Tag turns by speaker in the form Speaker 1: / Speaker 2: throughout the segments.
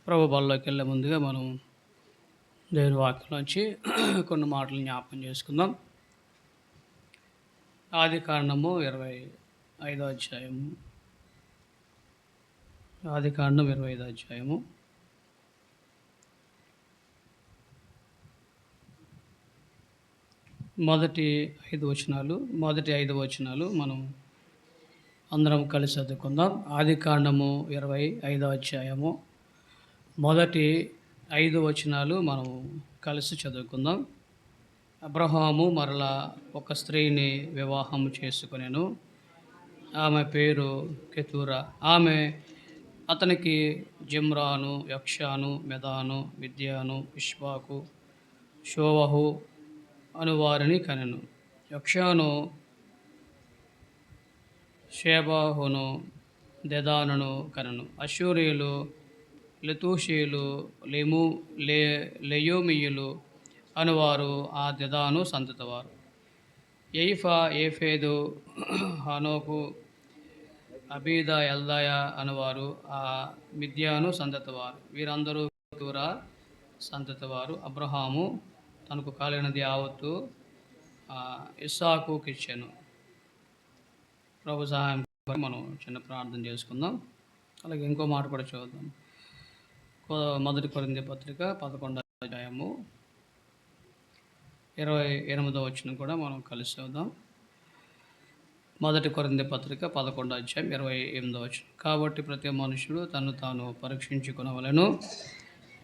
Speaker 1: ప్రభు బల్లోకి వెళ్ళే ముందుగా మనం దేవుని వాక్యంలోంచి కొన్ని మాటలు జ్ఞాపకం చేసుకుందాం. ఆదికాండము 25వ అధ్యాయము. ఆదికాండం 25వ అధ్యాయము. మొదటి 5 వచనాలు మనం అందరం కలిసి చదువుకుందాం. ఆదికాండము 25వ అధ్యాయము మొదటి 5 వచనాలు మనం కలిసి చదువుకుందాం. అబ్రహాము మరలా ఒక స్త్రీని వివాహం చేసుకొనెను. ఆమె పేరు కెతూరా. ఆమె అతనికి జిమ్రాను, యక్షాను, మెదాను, మిద్యాను, ఇష్బాకు, షోవహు అను వారిని కనెను. యక్షాను షేబాహును, దెదానును కనెను. అషూరీయులు, లెతూషీయులు, లెయోమీయులు అనువారు ఆ దెదాను సంతతివారు. ఎయిఫా, ఏఫేదు, హనోకు, అబీదా, ఎల్దాయ అనువారు ఆ మిద్యాను సంతతివారు. వీరందరూ కెతూరా సంతతివారు. అబ్రహాము తనకు కాలినది యావత్తు ఇస్సాకుకి ఇచ్చాను. ప్రభు సహాయం మనం చిన్న ప్రార్థన చేసుకుందాం. అలాగే ఇంకో మాట కూడా చూద్దాం. మొదటి కొరింథీ పత్రిక 11వ అధ్యాయము 28వ వచనం కూడా మనం కలిసి చూద్దాం. మొదటి కొరింథీ పత్రిక 11వ అధ్యాయం 28వ వచనం. కాబట్టి ప్రతి మనుషుడు తను తాను పరీక్షించుకొనవలెను.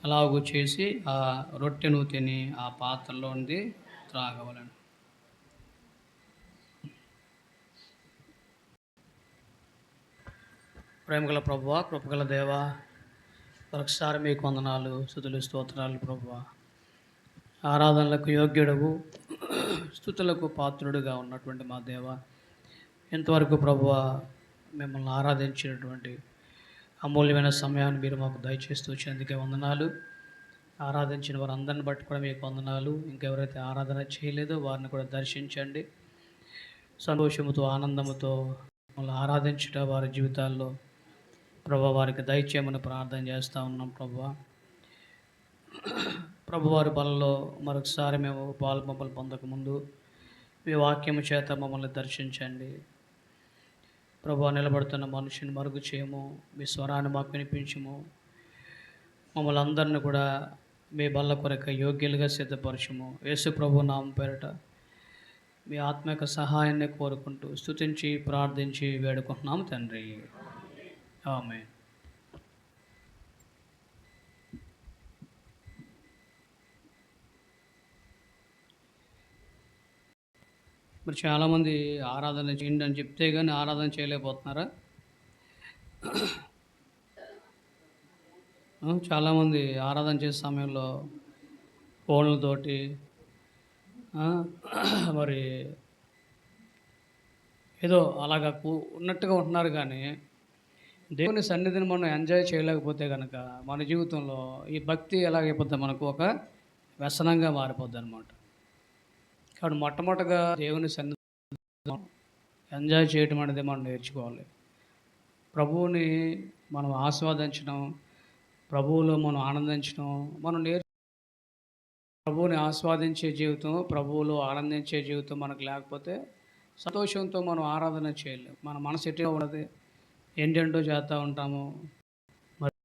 Speaker 1: అలాగూ చేసి ఆ రొట్టెను తిని ఆ పాత్రలోనిది త్రాగవలెను. ప్రేమగల ప్రభువా, కృపగల దేవా, ఒకసారి మీకు వందనాలు, స్తుతులు, స్తోత్రాలు. ప్రభువా, ఆరాధనలకు యోగ్యుడవు, స్తుతులకు పాత్రుడుగా ఉన్నటువంటి మా దేవ, ఇంతవరకు ప్రభువా మిమ్మల్ని ఆరాధించినటువంటి అమూల్యమైన సమయాన్ని మీరు మాకు దయచేస్తూ వచ్చేందుకే వందనాలు. ఆరాధించిన వారందరిని బట్టి కూడా మీకు వందనాలు. ఇంకెవరైతే ఆరాధన చేయలేదో వారిని కూడా దర్శించండి. సంతోషముతో, ఆనందముతో మిమ్మల్ని ఆరాధించుట వారి జీవితాల్లో ప్రభు వారికి దయచేయమని ప్రార్థన చేస్తూ ఉన్నాం. ప్రభువారి బలలో మరొకసారి మేము మమ్మల్ని పొందకముందు మీ వాక్యము చేత మమ్మల్ని దర్శించండి. ప్రభు నిలబడుతున్న మనుషుని మరుగు చేయము, మీ స్వరాన్ని మాకు వినిపించము. మమ్మల్ని అందరిని కూడా మీ బల్ల కొరకు యోగ్యులుగా సిద్ధపరచము. యేసు ప్రభు నామం పేరట మీ ఆత్మిక సహాయాన్ని కోరుకుంటూ స్తుతించి ప్రార్థించి వేడుకుంటున్నాము తండ్రి. ఆమేన్. మరి చాలామంది ఆరాధన చేయండి అని చెప్తే కానీ ఆరాధన చేయలేకపోతున్నారా? చాలామంది ఆరాధన చేసే సమయంలో ఫోన్లతోటి మరి ఏదో అలాగా ఉన్నట్టుగా ఉంటున్నారు. కానీ దేవుని సన్నిధిని మనం ఎంజాయ్ చేయలేకపోతే కనుక మన జీవితంలో ఈ భక్తి ఎలాగైపోద్ది, మనకు ఒక వ్యసనంగా మారిపోద్ది అనమాట. కాబట్టి మొట్టమొదటిగా దేవుని సన్నిధి ఎంజాయ్ చేయడం అనేది మనం నేర్చుకోవాలి. ప్రభువుని మనం ఆస్వాదించడం, ప్రభువులో మనం ఆనందించడం మనం ప్రభువుని ఆస్వాదించే జీవితం, ప్రభువులో ఆనందించే జీవితం మనకు లేకపోతే సంతోషంతో మనం ఆరాధన చేయలేము. మన మనసు ఎట్లా ఉన్నది, ఏంటంటో చేస్తూ ఉంటాము. మరి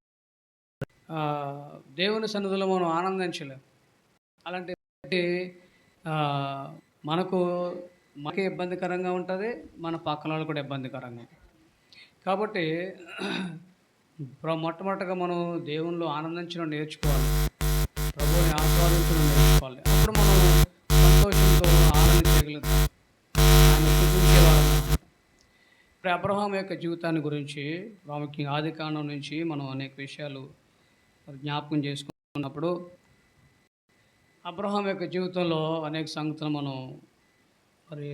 Speaker 1: దేవుని సన్నిధిలో మనం ఆనందించలేము. అలాంటి మనకే ఇబ్బందికరంగా ఉంటుంది, మన పక్కన వాళ్ళు కూడా ఇబ్బందికరంగా. కాబట్టి మొట్టమొదటిగా మనం దేవునిలో ఆనందించడం నేర్చుకోవాలి, ప్రభువుని ఆస్వాదించడం నేర్చుకోవాలి. అప్పుడు మనం సంతోషంతో ఆనందించగలుగుతాం, ఆయన స్తుతించేవారు. ఇప్పుడు అబ్రహాం యొక్క జీవితాన్ని గురించి ప్రాముఖ్యంగా ఆదికాండం నుంచి మనం అనేక విషయాలు జ్ఞాపకం చేసుకున్నప్పుడు అబ్రహాం యొక్క జీవితంలో అనేక సంగతులు మనం మరి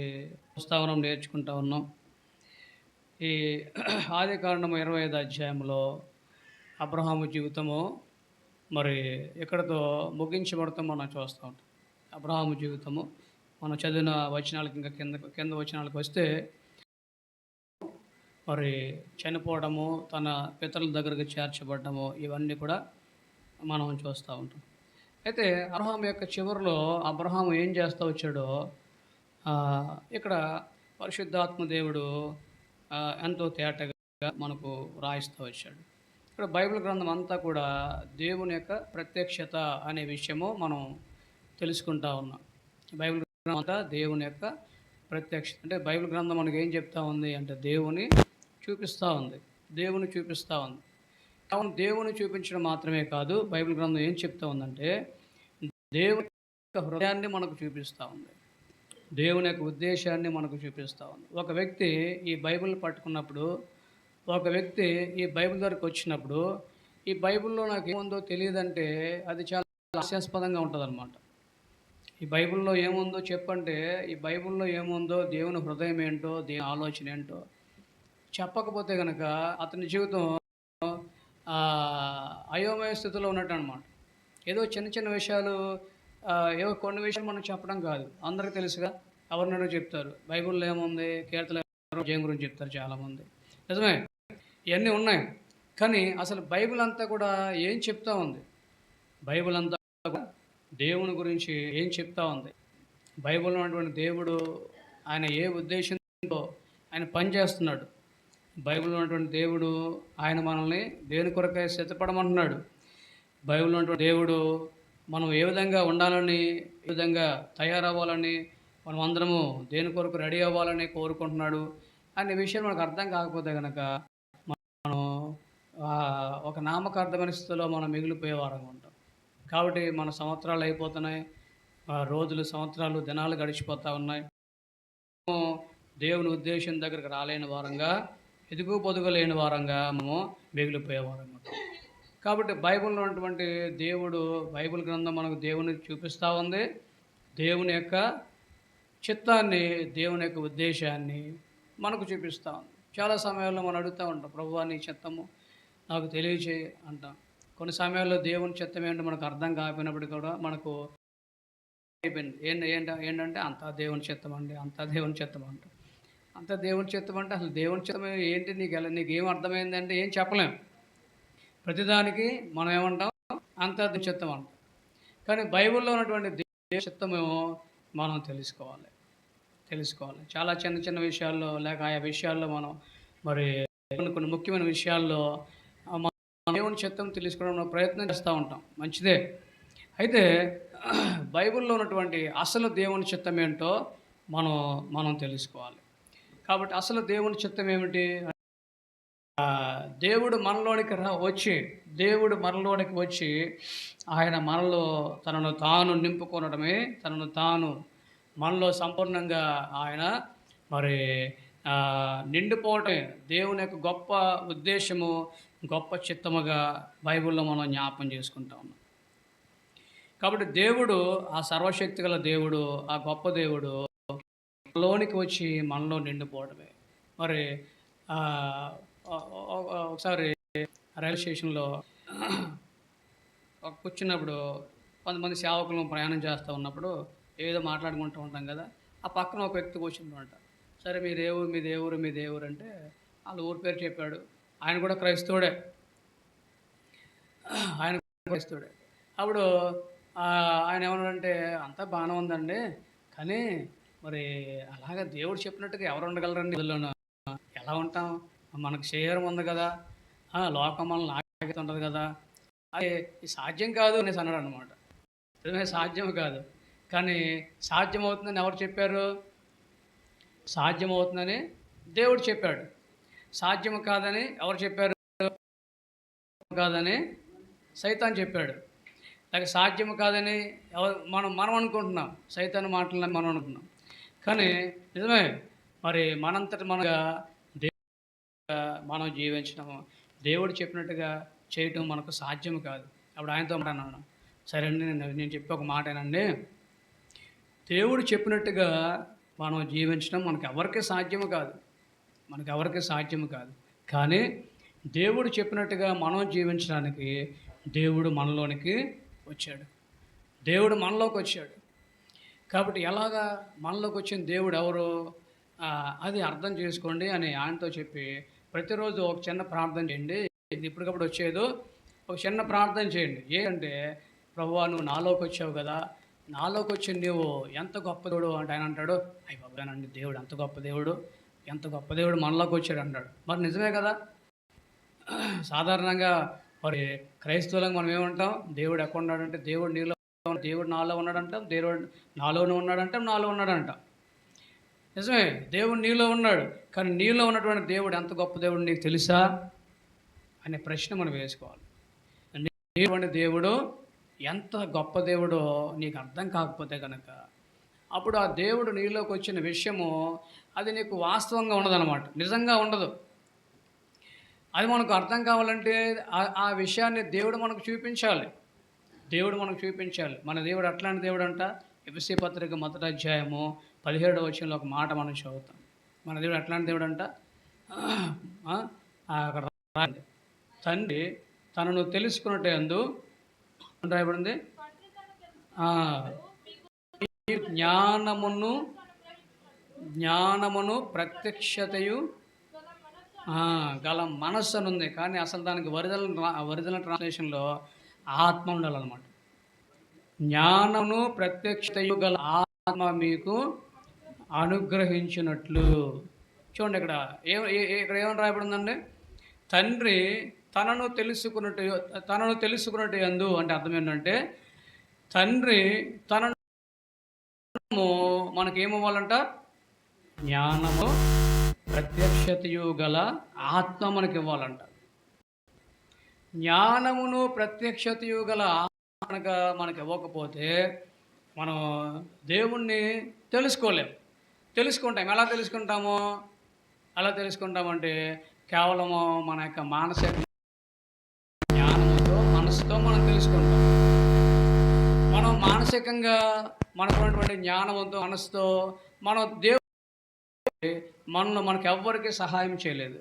Speaker 1: ప్రస్తావన నేర్చుకుంటూ ఉన్నాం. ఈ ఆదికాండం 25వ అధ్యాయంలో అబ్రహాము జీవితము మరి ఎక్కడితో ముగించబడతాం మనం చూస్తూ ఉంటాం. అబ్రహాము జీవితము మనం చదివిన వచనాలకి ఇంకా కింద వచనాలకు వస్తే మరి చనిపోవడము, తన పితరుల దగ్గరికి చేర్చబడ్డము, ఇవన్నీ కూడా మనం చూస్తూ ఉంటాం. అయితే అబ్రహాం యొక్క చివరిలో అబ్రహాం ఏం చేస్తూ వచ్చాడో ఇక్కడ పరిశుద్ధాత్మ దేవుడు ఎంతో తేటగా మనకు రాయిస్తూ వచ్చాడు. ఇక్కడ బైబిల్ గ్రంథం అంతా కూడా దేవుని యొక్క ప్రత్యక్షత అనే విషయము మనం తెలుసుకుంటా ఉన్నాం. బైబిల్ గ్రంథం అంతా దేవుని యొక్క ప్రత్యక్షత. అంటే బైబిల్ గ్రంథం మనకి ఏం చెప్తా ఉంది అంటే దేవుని చూపిస్తూ ఉంది. దేవుని చూపిస్తూ ఉంది. అవును, దేవుని చూపించడం మాత్రమే కాదు, బైబిల్ గ్రంథం ఏం చెప్తా ఉందంటే దేవుని యొక్క హృదయాన్ని మనకు చూపిస్తూ ఉంది. దేవుని యొక్క ఉద్దేశాన్ని మనకు చూపిస్తూ ఉంది. ఒక వ్యక్తి ఈ బైబిల్ పట్టుకున్నప్పుడు, ఒక వ్యక్తి ఈ బైబిల్ దగ్గరకు వచ్చినప్పుడు, ఈ బైబిల్లో నాకు ఏముందో తెలియదంటే అది చాలా హాస్యాస్పదంగా ఉంటుందన్నమాట. ఈ బైబిల్లో ఏముందో చెప్పంటే, ఈ బైబిల్లో ఏముందో, దేవుని హృదయం ఏంటో, దేవుని ఆలోచన ఏంటో చెప్పకపోతే కనుక అతని జీవితం అయోమయ స్థితిలో ఉన్నట్టు అనమాట. ఏదో చిన్న చిన్న విషయాలు, ఏవో కొన్ని విషయాలు మనం చెప్పడం కాదు, అందరికీ తెలుసుగా, ఎవరినైనా చెప్తారు. బైబిల్లో ఏముంది, కీర్తన జయం గురించి చెప్తారు చాలామంది. నిజమే, ఇవన్నీ ఉన్నాయి. కానీ అసలు బైబిల్ అంతా కూడా ఏం చెప్తా ఉంది? బైబిల్ అంతా దేవుని గురించి ఏం చెప్తా ఉంది? బైబిల్లో ఉన్నటువంటి దేవుడు ఆయన ఏ ఉద్దేశంతో ఆయన పనిచేస్తున్నాడు? బైబిల్లో ఉన్నటువంటి దేవుడు ఆయన మనల్ని దేని కొరకై సిద్ధపడమంటున్నాడు? బైబిల్లో ఉన్నటువంటి దేవుడు మనం ఏ విధంగా ఉండాలని, ఏ విధంగా తయారవ్వాలని, మనం అందరము దేని కొరకు రెడీ అవ్వాలని కోరుకుంటున్నాడు అనే విషయం మనకు అర్థం కాకపోతే కనుక మనం ఒక నామకార్థమైన స్థితిలో మనం మిగిలిపోయే వారంగా ఉంటాం. కాబట్టి మన సంవత్సరాలు అయిపోతున్నాయి, రోజులు, సంవత్సరాలు, దినాలు గడిచిపోతూ ఉన్నాయి. దేవుని ఉద్దేశం దగ్గరికి రాలేని వారంగా, ఎదుగు పొదుగు లేని వారంగా మనము మిగిలిపోయే వారంగా. కాబట్టి బైబిల్లో ఉన్నటువంటి దేవుడు, బైబిల్ గ్రంథం మనకు దేవుని చూపిస్తూ ఉంది. దేవుని యొక్క చిత్తాన్ని, దేవుని యొక్క ఉద్దేశాన్ని మనకు చూపిస్తూ ఉంది. చాలా సమయాల్లో మనం అడుగుతూ ఉంటాం, ప్రభువా నీ చిత్తము నాకు తెలియచేయి అంటాం. కొన్ని సమయాల్లో దేవుని చిత్తం ఏంటో మనకు అర్థం కాకపోయినప్పటికీ కూడా మనకు అయిపోయింది. ఏంటంటే అంతా దేవుని చిత్తం అండి, అంతా దేవుని చిత్తం అంట. అంతా దేవుని చిత్తం అంటే అసలు దేవుని చిత్తం ఏంటి, నీకేం అర్థమైందంటే ఏం చెప్పలేం. ప్రతిదానికి మనం ఏమంటాం, అంతా దేవుని చిత్తం అంటాం. కానీ బైబిల్లో ఉన్నటువంటి దేవుని చిత్తమేమో మనం తెలుసుకోవాలి. చాలా చిన్న చిన్న విషయాల్లో, లేక ఆయా విషయాల్లో మనం మరి కొన్ని ముఖ్యమైన విషయాల్లో దేవుని చిత్తం తెలుసుకోవడం ప్రయత్నం చేస్తూ ఉంటాం, మంచిదే. అయితే బైబిల్లో ఉన్నటువంటి అసలు దేవుని చిత్తం ఏంటో మనం తెలుసుకోవాలి. కాబట్టి అసలు దేవుని చిత్తం ఏమిటి? దేవుడు మనలోనికి వచ్చి ఆయన మనలో తనను తాను నింపుకొనడమే, తనను తాను మనలో సంపూర్ణంగా ఆయన మరి నిండిపోవటమే దేవుని యొక్క గొప్ప ఉద్దేశము, గొప్ప చిత్తముగా బైబిల్లో మనం జ్ఞాపం చేసుకుంటా ఉన్నాం. కాబట్టి దేవుడు, ఆ సర్వశక్తి గల దేవుడు, ఆ గొప్ప దేవుడు లోనికి వచ్చి మనలో నిండిపోవడమే. మరి ఒకసారి రైల్వే స్టేషన్లో కూర్చున్నప్పుడు కొంతమంది సేవకులు ప్రయాణం చేస్తూ ఉన్నప్పుడు ఏదో మాట్లాడుకుంటూ ఉంటాం కదా, ఆ పక్కన ఒక వ్యక్తి కూర్చుంటామంట. సరే మీ దేవురు అంటే వాళ్ళ ఊరి పేరు చెప్పాడు. ఆయన కూడా క్రైస్తవుడే. అప్పుడు ఆయన ఏమన్నాడంటే, అంతా బాగానే ఉందండి, కానీ మరి అలాగా దేవుడు చెప్పినట్టుగా ఎవరు ఉండగలరండి ఇందులోనూ? ఎలా ఉంటాం? మనకు శరీరం ఉంది కదా, లోకం మనల్ని ఆగుతుంటుంది కదా, అది సాధ్యం కాదు అనేసి అన్నాడు అనమాట. నిజమే, సాధ్యం కాదు. కానీ సాధ్యమవుతుందని ఎవరు చెప్పారు? సాధ్యమవుతుందని దేవుడు చెప్పాడు. సాధ్యం కాదని ఎవరు చెప్పారు? కాదని సైతాన్ చెప్పాడు. లేక సాధ్యం కాదని మనం అనుకుంటున్నాం, సైతాన్ మాటలని మనం అనుకుంటున్నాం. కానీ నిజమే, మరి మనంతటి మనగా మనం జీవించడము, దేవుడు చెప్పినట్టుగా చేయటం మనకు సాధ్యం కాదు. అప్పుడు ఆయనతో అన్నాను, సరే అండి, నేను చెప్పే ఒక మాట ఏనండి, దేవుడు చెప్పినట్టుగా మనం జీవించడం మనకు ఎవరికి సాధ్యము కాదు. కానీ దేవుడు చెప్పినట్టుగా మనం జీవించడానికి దేవుడు మనలోనికి వచ్చాడు. కాబట్టి ఎలాగా మనలోకి వచ్చిన దేవుడు ఎవరు, అది అర్థం చేసుకోండి అని ఆయనతో చెప్పి ప్రతిరోజు ఒక చిన్న ప్రార్థన చేయండి. ఇది ఇప్పటికప్పుడు వచ్చేదో ఒక చిన్న ప్రార్థన చేయండి. ఏంటంటే, ప్రభువా నువ్వు నాలోకి వచ్చావు కదా, నాలోకి వచ్చి నువ్వు ఎంత గొప్ప దేవుడు అంటే ఆయన అంటాడు, అయ్య బాబోనండి దేవుడు ఎంత గొప్ప దేవుడు, ఎంత గొప్ప దేవుడు మనలోకి వచ్చాడు అంటాడు. మరి నిజమే కదా. సాధారణంగా మరి క్రైస్తవులకు మనం ఏమంటాం, దేవుడు ఎక్కడ ఉన్నాడంటే దేవుడు నీలో, దేవుడు నాలో ఉన్నాడంటాం, దేవుడు నాలోనే ఉన్నాడంటాం, నాలో ఉన్నాడంటాం. నిజమే, దేవుడు నీలో ఉన్నాడు. కానీ నీలో ఉన్నటువంటి దేవుడు ఎంత గొప్ప దేవుడు నీకు తెలుసా అనే ప్రశ్న మనం వేసుకోవాలి. నీటువంటి దేవుడు ఎంత గొప్ప దేవుడో నీకు అర్థం కాకపోతే కనుక అప్పుడు ఆ దేవుడు నీలోకి వచ్చిన విషయము అది నీకు వాస్తవంగా ఉండదన్నమాట, నిజంగా ఉండదు. అది మనకు అర్థం కావాలంటే ఆ విషయాన్ని దేవుడు మనకు చూపించాలి. దేవుడు మనకు చూపించాలి. మన దేవుడు అట్లాంటి దేవుడు అంట. ఎఫెసీ పత్రిక 1వ అధ్యాయము 17వ వచనంలో ఒక మాట మనం చదువుతాం. మన దేవుడు అట్లాంటి దేవుడు అంట. అక్కడ తండ్రి తనను తెలుసుకున్నట్టే అందు రాయబడింది, జ్ఞానమును ప్రత్యక్షతయు గల మనస్సు అని ఉంది. కానీ అసలు దానికి ఒరిజినల్ ట్రాన్స్లేషన్లో ఆత్మ ఉండాలన్నమాట. జ్ఞానమును ప్రత్యక్షతయు గల ఆత్మ మీకు అనుగ్రహించినట్లు. చూడండి ఇక్కడ ఏమని రాయబడిందండి, తండ్రి తనను తెలుసుకున్నట్టు యందు అంటే అర్థం ఏంటంటే, తండ్రి తనను మనకేమివ్వాలంట, జ్ఞానము ప్రత్యక్షతయు గల ఆత్మ మనకి ఇవ్వాలంట. జ్ఞానమును ప్రత్యక్షతయు గల ఆత్మ మనకి ఇవ్వకపోతే మనం దేవుణ్ణి తెలుసుకోలేము. తెలుసుకుంటాం. ఎలా తెలుసుకుంటామంటే కేవలము మన యొక్క మానసిక జ్ఞానంతో మనసుతో మనం తెలుసుకుంటాం. మనం మానసికంగా మనకున్నటువంటి జ్ఞానంతో మనసుతో మనం దేవుడు మనకెవ్వరికి సహాయం చేయలేదు.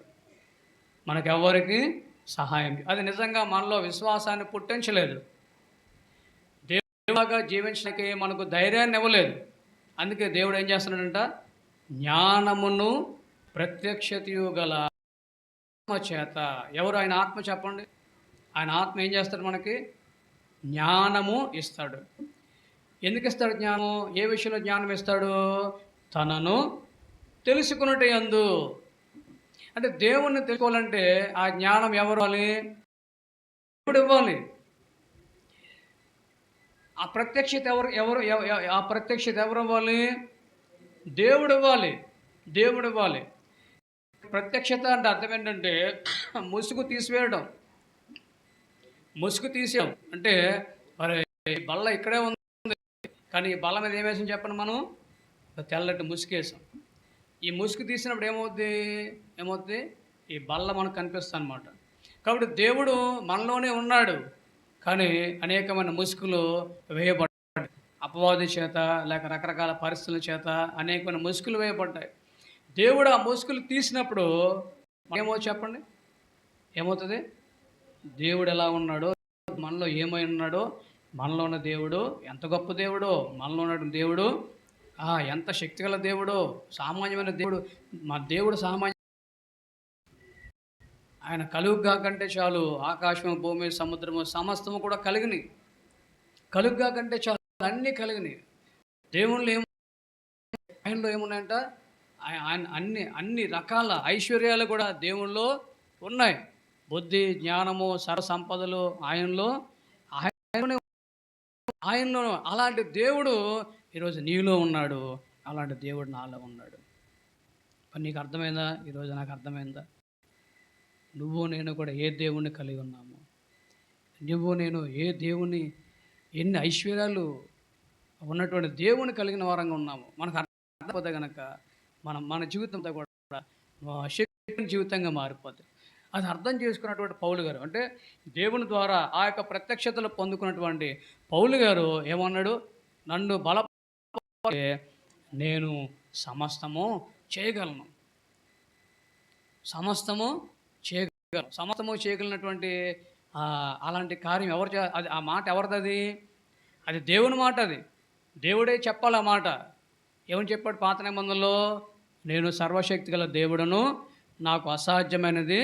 Speaker 1: అది నిజంగా మనలో విశ్వాసాన్ని పుట్టించలేదు. దేవుడిగా జీవించడానికి మనకు ధైర్యాన్ని ఇవ్వలేదు. అందుకే దేవుడు ఏం చేస్తున్నాడంట, జ్ఞానమును ప్రత్యక్షతయు గల ఆత్మ చేత. ఎవరు ఆయన ఆత్మ చెప్పండి. ఆయన ఆత్మ ఏం చేస్తాడు, మనకి జ్ఞానము ఇస్తాడు. ఎందుకు ఇస్తాడు జ్ఞానం? ఏ విషయంలో జ్ఞానం ఇస్తాడు? తనను తెలుసుకున్నట్టు యందు. అంటే దేవుణ్ణి తెలుసుకోవాలంటే ఆ జ్ఞానం ఎవరు ఇవ్వాలి? దేవుడు ఇవ్వాలి. ఆ ప్రత్యక్షత ఎవరు ఇవ్వాలి? దేవుడు ఇవ్వాలి. ప్రత్యక్షత అంటే అర్థం ఏంటంటే ముసుగు తీసేయడం అంటే మరి బల్ల ఇక్కడే ఉంది, కానీ ఈ బల్ల మీద ఏమేసాం చెప్పండి, మనం తెల్లటి ముసుగేసాం. ఈ ముసుగు తీసినప్పుడు ఏమవుతుంది? ఈ బల్ల మనకు కనిపిస్తుంది అన్నమాట. కాబట్టి దేవుడు మనలోనే ఉన్నాడు, కానీ అనేకమైన ముసుగులు వేయబడ్డాయి. అపవాది చేత లేక రకరకాల పరిస్థితుల చేత అనేకమైన ముసుగులు వేయబడ్డాయి. దేవుడు ఆ ముసుగులు తీసినప్పుడు చెప్పండి ఏమవుతుంది? దేవుడు ఎలా ఉన్నాడో, మనలో ఏమై ఉన్నాడో, మనలో ఉన్న దేవుడు ఎంత గొప్ప దేవుడో, మనలో ఉన్న దేవుడు ఎంత శక్తిగల దేవుడో, సామాన్యమైన దేవుడు. మా దేవుడు సామాన్య, ఆయన కలుగుగా కంటే చాలు ఆకాశము, భూమి, సముద్రము సమస్తము కూడా కలుగుగా కంటే చాలు, అన్నీ కలిగినాయి. దేవుళ్ళు ఆయనలో ఏమున్నాయంట, అన్ని రకాల ఐశ్వర్యాలు కూడా దేవుళ్ళలో ఉన్నాయి. బుద్ధి, జ్ఞానము, సర్వసంపదలు ఆయనలో అలాంటి దేవుడు ఈరోజు నీలో ఉన్నాడు. అలాంటి దేవుడు నాలో ఉన్నాడు. నీకు అర్థమైందా? ఈరోజు నాకు అర్థమైందా? నువ్వు నేను కూడా ఏ దేవుణ్ణి కలిగి ఉన్నాము? నువ్వు నేను ఏ దేవుణ్ణి, ఎన్ని ఐశ్వర్యాలు ఉన్నటువంటి దేవుని కలిగిన వారంగా ఉన్నాము. మనకు అర్థమైపోతే కనుక మన జీవితంతో కూడా శక్తి జీవితంగా మారిపోతుంది. అది అర్థం చేసుకున్నటువంటి పౌలు గారు, అంటే దేవుని ద్వారా ఆ యొక్క ప్రత్యక్షతలు పొందుకున్నటువంటి పౌలు గారు ఏమన్నాడు? నన్ను బలపరిచే నేను సమస్తము చేయగలను. సమస్తము చేయగలిగినటువంటి అలాంటి కార్యం అది ఆ మాట ఎవరిది? అది దేవుని మాట. అది దేవుడే చెప్పాలి ఆ మాట. ఏమని చెప్పాడు పాత నిబంధనలో? నేను సర్వశక్తి గల దేవుడను, నాకు అసాధ్యమైనది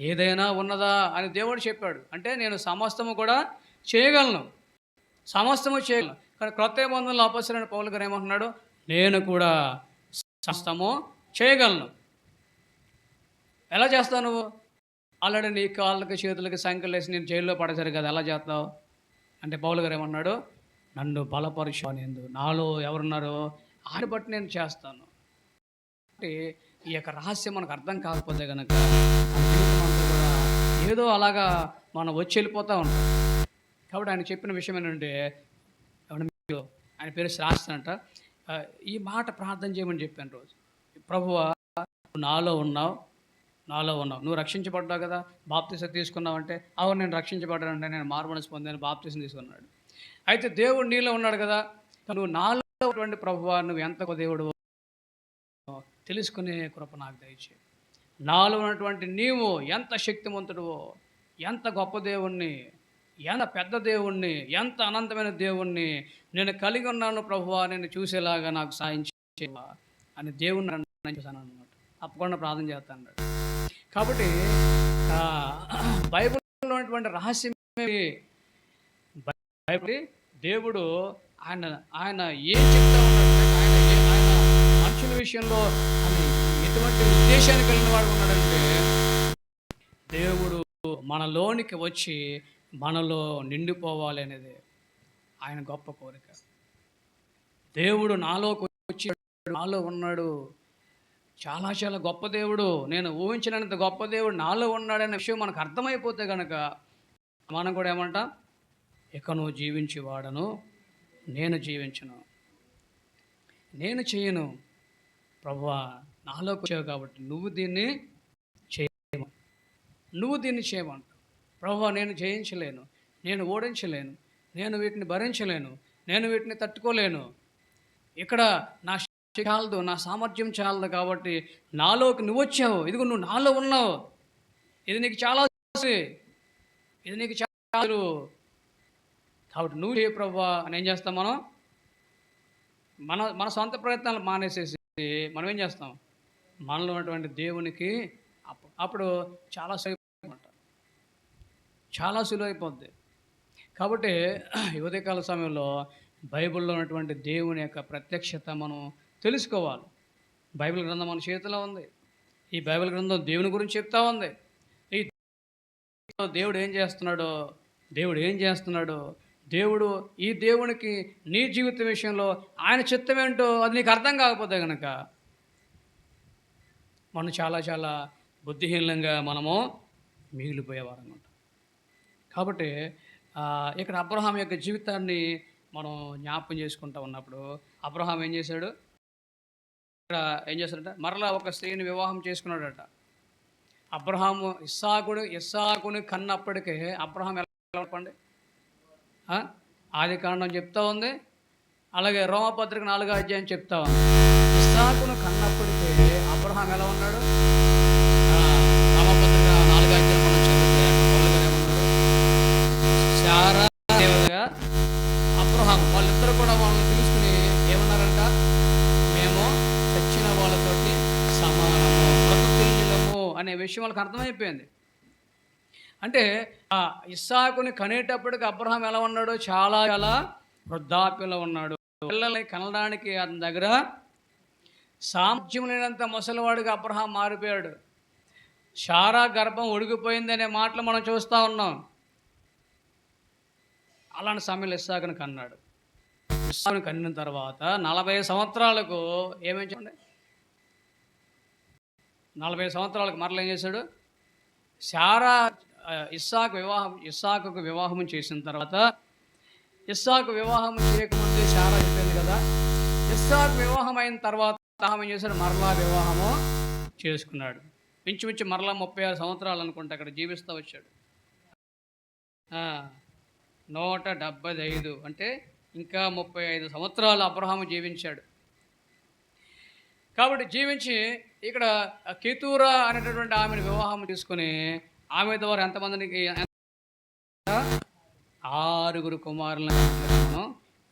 Speaker 1: ఏదైనా ఉన్నదా అని దేవుడు చెప్పాడు. అంటే నేను సమస్తము కూడా చేయగలను, సమస్తము చేయగలను. కానీ క్రొత్త నిబంధనలో అపొస్తలుడైన పౌలు గారు ఏమంటున్నాడు? నేను కూడా సమస్తము చేయగలను. ఎలా చేస్తావు నువ్వు? ఆల్రెడీ నీ కాళ్ళకి చేతులకి సంకెళ్ళేసి నేను జైల్లో పడేశారు కదా, ఎలా చేస్తావు అంటే పౌలు గారు ఏమన్నాడు? నన్ను బలపరుచు అనేందు నాలో ఎవరున్నారో ఆయన బట్టి నేను చేస్తాను. అంటే ఈ యొక్క రహస్యం మనకు అర్థం కాకపోతే కనుక మన జీవితం అంతా కూడా ఏదో అలాగా మనం వచ్చి వెళ్ళిపోతూ ఉంటాం. కాబట్టి ఆయన చెప్పిన విషయం ఏంటంటే, ఆయన పేరు శాస్త్రి అంట, ఈ మాట ప్రార్థన చేయమని చెప్పాను రోజు. ప్రభువా, నాలో ఉన్నావు, నాలో ఉన్నావు, నువ్వు రక్షించబడ్డావు కదా, బాప్తిసం తీసుకున్నావంటే అవును నేను రక్షించబడ్డానంటే నేను మారుమనసు పొందాను, బాప్తిసం తీసుకున్నాడు. అయితే దేవుడు నీలో ఉన్నాడు కదా, నువ్వు నాలో ఉన్నటువంటి ప్రభువా నువ్వు ఎంత దేవుడు తెలుసుకునే కృప నాకు దయచేయి. నాలో ఉన్నటువంటి నీవు ఎంత శక్తివంతుడువో, ఎంత గొప్ప దేవుణ్ణి, ఎంత పెద్ద దేవుణ్ణి, ఎంత అనంతమైన దేవుణ్ణి నేను కలిగి ఉన్నాను ప్రభువా, నేను చూసేలాగా నాకు సాయం చేయవా అని దేవుణ్ణి చూశాను అన్నమాట. తప్పకుండా ప్రార్థన చేస్తాను. కాబట్టి బైబిల్లో ఉన్నటువంటి రహస్యం బైబిల్ దేవుడు ఆయన ఆయన ఏం చెప్తా ఉన్నాడు, ఆయన మనుషుల విషయంలో ఆయన ఎటువంటి ఉద్దేశాన్ని కలిగిన వాడు ఉన్నాడంటే, దేవుడు మనలోనికి వచ్చి మనలో నిండిపోవాలి అనేది ఆయన గొప్ప కోరిక. దేవుడు నాలోకి వచ్చి నాలో ఉన్నాడు, చాలా చాలా గొప్ప దేవుడు, నేను ఊహించినంత గొప్ప దేవుడు నాలో ఉన్నాడనే విషయం మనకు అర్థమైపోతే కనుక మనం కూడా ఏమంటాం? ఇక నువ్వు జీవించేవాడను, నేను జీవించను, నేను చేయను ప్రభువా, నాలోకి వచ్చావు కాబట్టి నువ్వు దీన్ని చేయమంట. ప్రభువా, నేను జయించలేను, నేను ఓడించలేను, నేను వీటిని భరించలేను, నేను వీటిని తట్టుకోలేను, ఇక్కడ నా శక్తి చాలదు, నా సామర్థ్యం చాలదు, కాబట్టి నాలోకి నువ్వు వచ్చావు, ఇదిగో నువ్వు నాలో ఉన్నావు, ఇది నీకు చాలా, ఇది నీకు చాలు, కాబట్టి నువ్వు చేయ ప్రభువా అని ఏం చేస్తాం? మన సొంత ప్రయత్నాలు మానేసేసి మనం ఏం చేస్తాం? మనలో ఉన్నటువంటి దేవునికి అప్పుడు చాలా సులువైపోద్ది. కాబట్టి ఈ ఉదయకాల సమయంలో బైబిల్లో ఉన్నటువంటి దేవుని యొక్క ప్రత్యక్షత మనం తెలుసుకోవాలి. బైబిల్ గ్రంథం మన చేతిలో ఉంది. ఈ బైబిల్ గ్రంథం దేవుని గురించి చెప్తా ఉంది. ఈ దేవుడు ఏం చేస్తున్నాడో దేవుడు ఈ దేవునికి నీ జీవితం విషయంలో ఆయన చిత్తం ఏంటో అది నీకు అర్థం కాకపోతే కనుక మనం చాలా చాలా బుద్ధిహీనంగా మనము మిగిలిపోయేవారు అనమాట. కాబట్టి ఇక్కడ అబ్రహాం యొక్క జీవితాన్ని మనం జ్ఞాపకం చేసుకుంటూ ఉన్నప్పుడు అబ్రహాం ఏం చేశాడు? ఇక్కడ ఏం చేశాడట? మరలా ఒక స్త్రీని వివాహం చేసుకున్నాడట. అబ్రహాము ఇస్సాకుని కన్నప్పటికే అబ్రహాం ఎలా చెప్పండి? ఆది కాండం చెప్తా ఉంది, అలాగే రోమపత్రిక 4వ అధ్యాయం చెప్తా ఉంది. ఇస్సాకును కన్నప్పటికే అబ్రహాం ఎలా ఉన్నాడు? రోమపత్రిక 4వ అధ్యాయం మనం చదివితే ఏమన్నాడు? శారా దేవతగా అబ్రహాం వాళ్ళిద్దరు కూడా వాళ్ళని తీసుకుని ఏమన్నారంట? మేము చచ్చిన వాళ్ళతోటి సమానము, ప్రకృతిలము అనే విషయం వాళ్ళకి అర్థమైపోయింది. అంటే ఇస్సాకుని కనేటప్పటికి అబ్రహాం ఎలా ఉన్నాడు? చాలా చాలా వృద్ధాప్యంలో ఉన్నాడు. పిల్లల్ని కనడానికి అతని దగ్గర సామర్థ్యం లేనంత ముసలివాడిగా అబ్రహాం మారిపోయాడు. శారా గర్భం ఉడికిపోయింది అనే మాటలు మనం చూస్తూ ఉన్నాం. అలాంటి సమయంలో ఇస్సాకుని కన్నాడు. ఇస్సాకుని కన్నిన తర్వాత 40 సంవత్సరాలకు ఏమేం చెప్పండి? 40 సంవత్సరాలకు మరలా ఏం చేశాడు? శారా ఇస్సాకుకు వివాహం చేసిన తర్వాత, ఇస్సాకు వివాహం చేయకముందే శారా చెప్పింది కదా, ఇస్సాకు వివాహం అయిన తర్వాత ఏం చేశాడు? మరలా వివాహము చేసుకున్నాడు. మించుమించు మరలా 36 సంవత్సరాలు అనుకుంటా అక్కడ జీవిస్తూ వచ్చాడు. 175 అంటే ఇంకా 35 సంవత్సరాలు అబ్రహాము జీవించాడు. కాబట్టి జీవించి ఇక్కడ కెతూరా అనేటటువంటి ఆమెను వివాహం తీసుకుని ఆమె ద్వారా ఎంతమందికి 6 కుమారులను మనం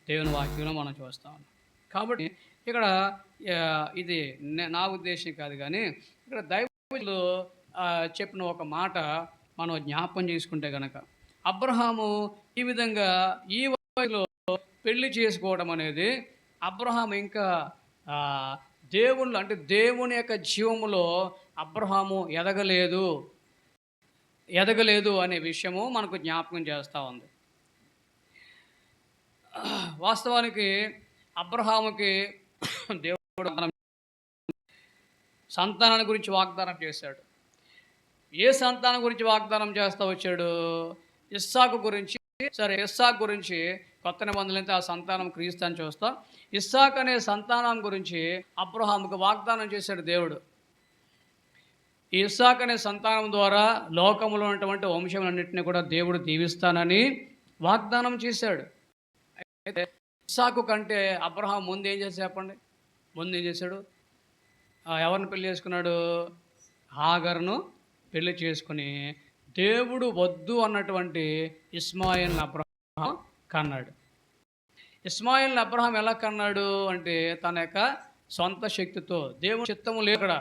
Speaker 1: దేవుని వాక్యంలో మనం చూస్తాం. కాబట్టి ఇక్కడ ఇది నా ఉద్దేశం కాదు, కానీ ఇక్కడ దైవ దైవజనులు చెప్పిన ఒక మాట మనం జ్ఞాపకం చేసుకుంటే గనక, అబ్రహాము ఈ విధంగా ఈ వయసులో పెళ్లి చేసుకోవడం అనేది, అబ్రహాము ఇంకా దేవుళ్ళు అంటే దేవుని యొక్క జీవములో అబ్రహాము ఎదగలేదు అనే విషయము మనకు జ్ఞాపకం చేస్తూ ఉంది. వాస్తవానికి అబ్రహాముకి దేవుడు సంతానాన్ని గురించి వాగ్దానం చేశాడు. ఏ సంతానం గురించి వాగ్దానం చేస్తూ వచ్చాడు? ఇస్సాకు గురించి. సరే, ఇస్సాకు గురించి కొత్త నిబంధనలైతే ఆ సంతానం క్రీస్తు అని చూస్తాం. ఇస్సాకు అనే సంతానం గురించి అబ్రహాముకు వాగ్దానం చేశాడు దేవుడు. ఈ ఇస్సాకు అనే సంతానం ద్వారా లోకంలో ఉన్నటువంటి వంశములన్నింటినీ కూడా దేవుడు దీవిస్తానని వాగ్దానం చేశాడు. అయితే ఇస్సాకు కంటే అబ్రహాం ముందు ఏం చేశాడు చెప్పండి? ముందు ఏం చేశాడు? ఎవరిని పెళ్లి చేసుకున్నాడు? హాగరును పెళ్లి చేసుకుని దేవుడు వద్దు అన్నటువంటి ఇస్మాయిల్ని అబ్రహాం కన్నాడు. ఇస్మాయిల్ని అబ్రహాం ఎలా కన్నాడు అంటే, తన యొక్క సొంత శక్తితో. దేవుని చిత్తము లేదు అక్కడ,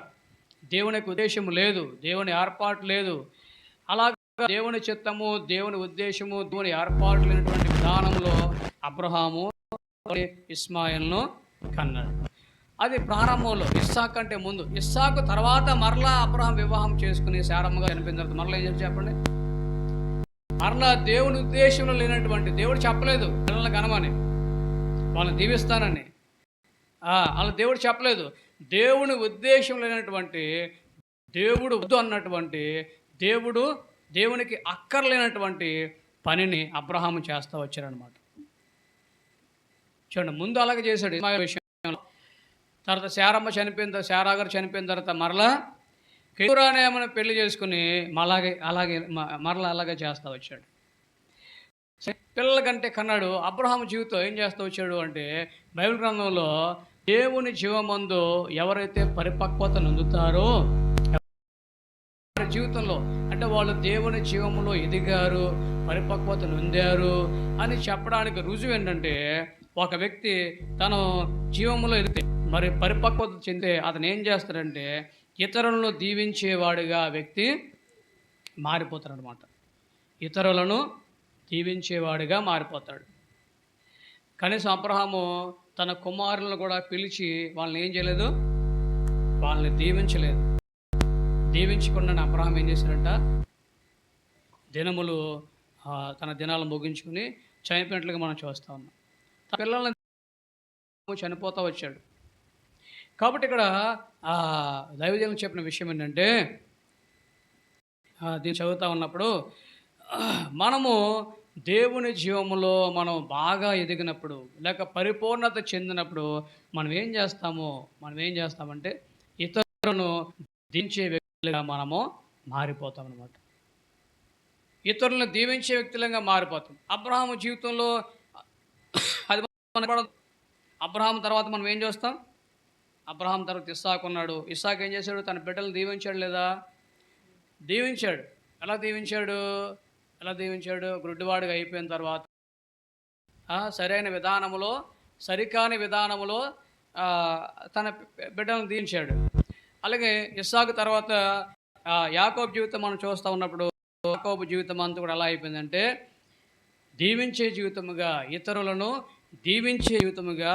Speaker 1: దేవుని యొక్క ఉద్దేశము లేదు, దేవుని ఏర్పాటు లేదు. అలాగే దేవుని చిత్తము, దేవుని ఉద్దేశము, దేవుని ఏర్పాటు లేనటువంటి విధానంలో అబ్రహాము ఇస్మాయిల్ను కన్నాడు. అది ప్రారంభంలో. ఇస్సాకు కంటే ముందు. ఇస్సాకు తర్వాత మరలా అబ్రహాం వివాహం చేసుకుని శారమ్మగా చనిపోయిన తర్వాత మరలా ఏం చెప్పండి? మరలా దేవుని ఉద్దేశంలో లేనటువంటి, దేవుడు చెప్పలేదు పిల్లల్ని కనమని, వాళ్ళని దీవిస్తానని. వాళ్ళ దేవుడు చెప్పలేదు. దేవుని ఉద్దేశం లేనటువంటి, దేవుడు వద్దు అన్నటువంటి, దేవునికి అక్కర్లేనటువంటి పనిని అబ్రహాము చేస్తూ వచ్చారనమాట. చూడండి, ముందు అలాగే చేశాడు ఇస్మాయిల్ విషయంలో. తర్వాత శారాగారు చనిపోయిన తర్వాత మరలా కెతూరానే ఏమైనా పెళ్లి చేసుకుని మరలా అలాగే చేస్తూ వచ్చాడు. పిల్లల కంటే కన్నాడు. అబ్రహాము జీవితం ఏం చేస్తూ వచ్చాడు అంటే, బైబిల్ గ్రంథంలో దేవుని జీవమందు ఎవరైతే పరిపక్వత నొందుతారో జీవితంలో, అంటే వాళ్ళు దేవుని జీవములో ఎదిగారు, పరిపక్వత నొందారు అని చెప్పడానికి రుజువు ఏంటంటే, ఒక వ్యక్తి తను జీవములో ఎదిగితే, మరి పరిపక్వత చెందితే అతను ఏం చేస్తాడంటే ఇతరులను దీవించేవాడిగా వ్యక్తి మారిపోతాడనమాట. ఇతరులను దీవించేవాడిగా మారిపోతాడు. కనీసం అబ్రహాము తన కుమారులను కూడా పిలిచి వాళ్ళని ఏం చేయలేదు? వాళ్ళని దీవించలేదు. దీవించకుండా అబ్రహాం ఏం చేశాడంట? తన దినాలను ముగించుకుని చనిపోయినట్లుగా మనం చూస్తూ ఉన్నాం. పిల్లల్ని చనిపోతూ వచ్చాడు. కాబట్టి ఇక్కడ దైవజనులు చెప్పిన విషయం ఏంటంటే, దీన్ని చదువుతూ ఉన్నప్పుడు మనము దేవుని జీవములో మనం బాగా ఎదిగినప్పుడు, లేక పరిపూర్ణత చెందినప్పుడు మనం ఏం చేస్తామంటే ఇతరులను దీవించే వ్యక్తులుగా మనము మారిపోతాం అన్నమాట. ఇతరులను దీవించే వ్యక్తులుగా మారిపోతాం. అబ్రహాము జీవితంలో అది మనపడదు. అబ్రహాం తర్వాత మనం ఏం చేస్తాం? అబ్రహాం తర్వాత ఇస్సాకు ఉన్నాడు. ఇస్సాకు ఏం చేశాడు? తన బిడ్డలను దీవించాడు లేదా? దీవించాడు. ఎలా దీవించాడు? గుడ్డివాడిగా అయిపోయిన తర్వాత సరైన విధానములో, సరికాని విధానములో తన బిడ్డలను దీవించాడు. అలాగే ఇస్సాకు తర్వాత యాకోబు జీవితం మనం చూస్తూ ఉన్నప్పుడు, యాకోబు జీవితం అంతా కూడా ఎలా అయిపోయిందంటే దీవించే జీవితముగా, ఇతరులను దీవించే జీవితముగా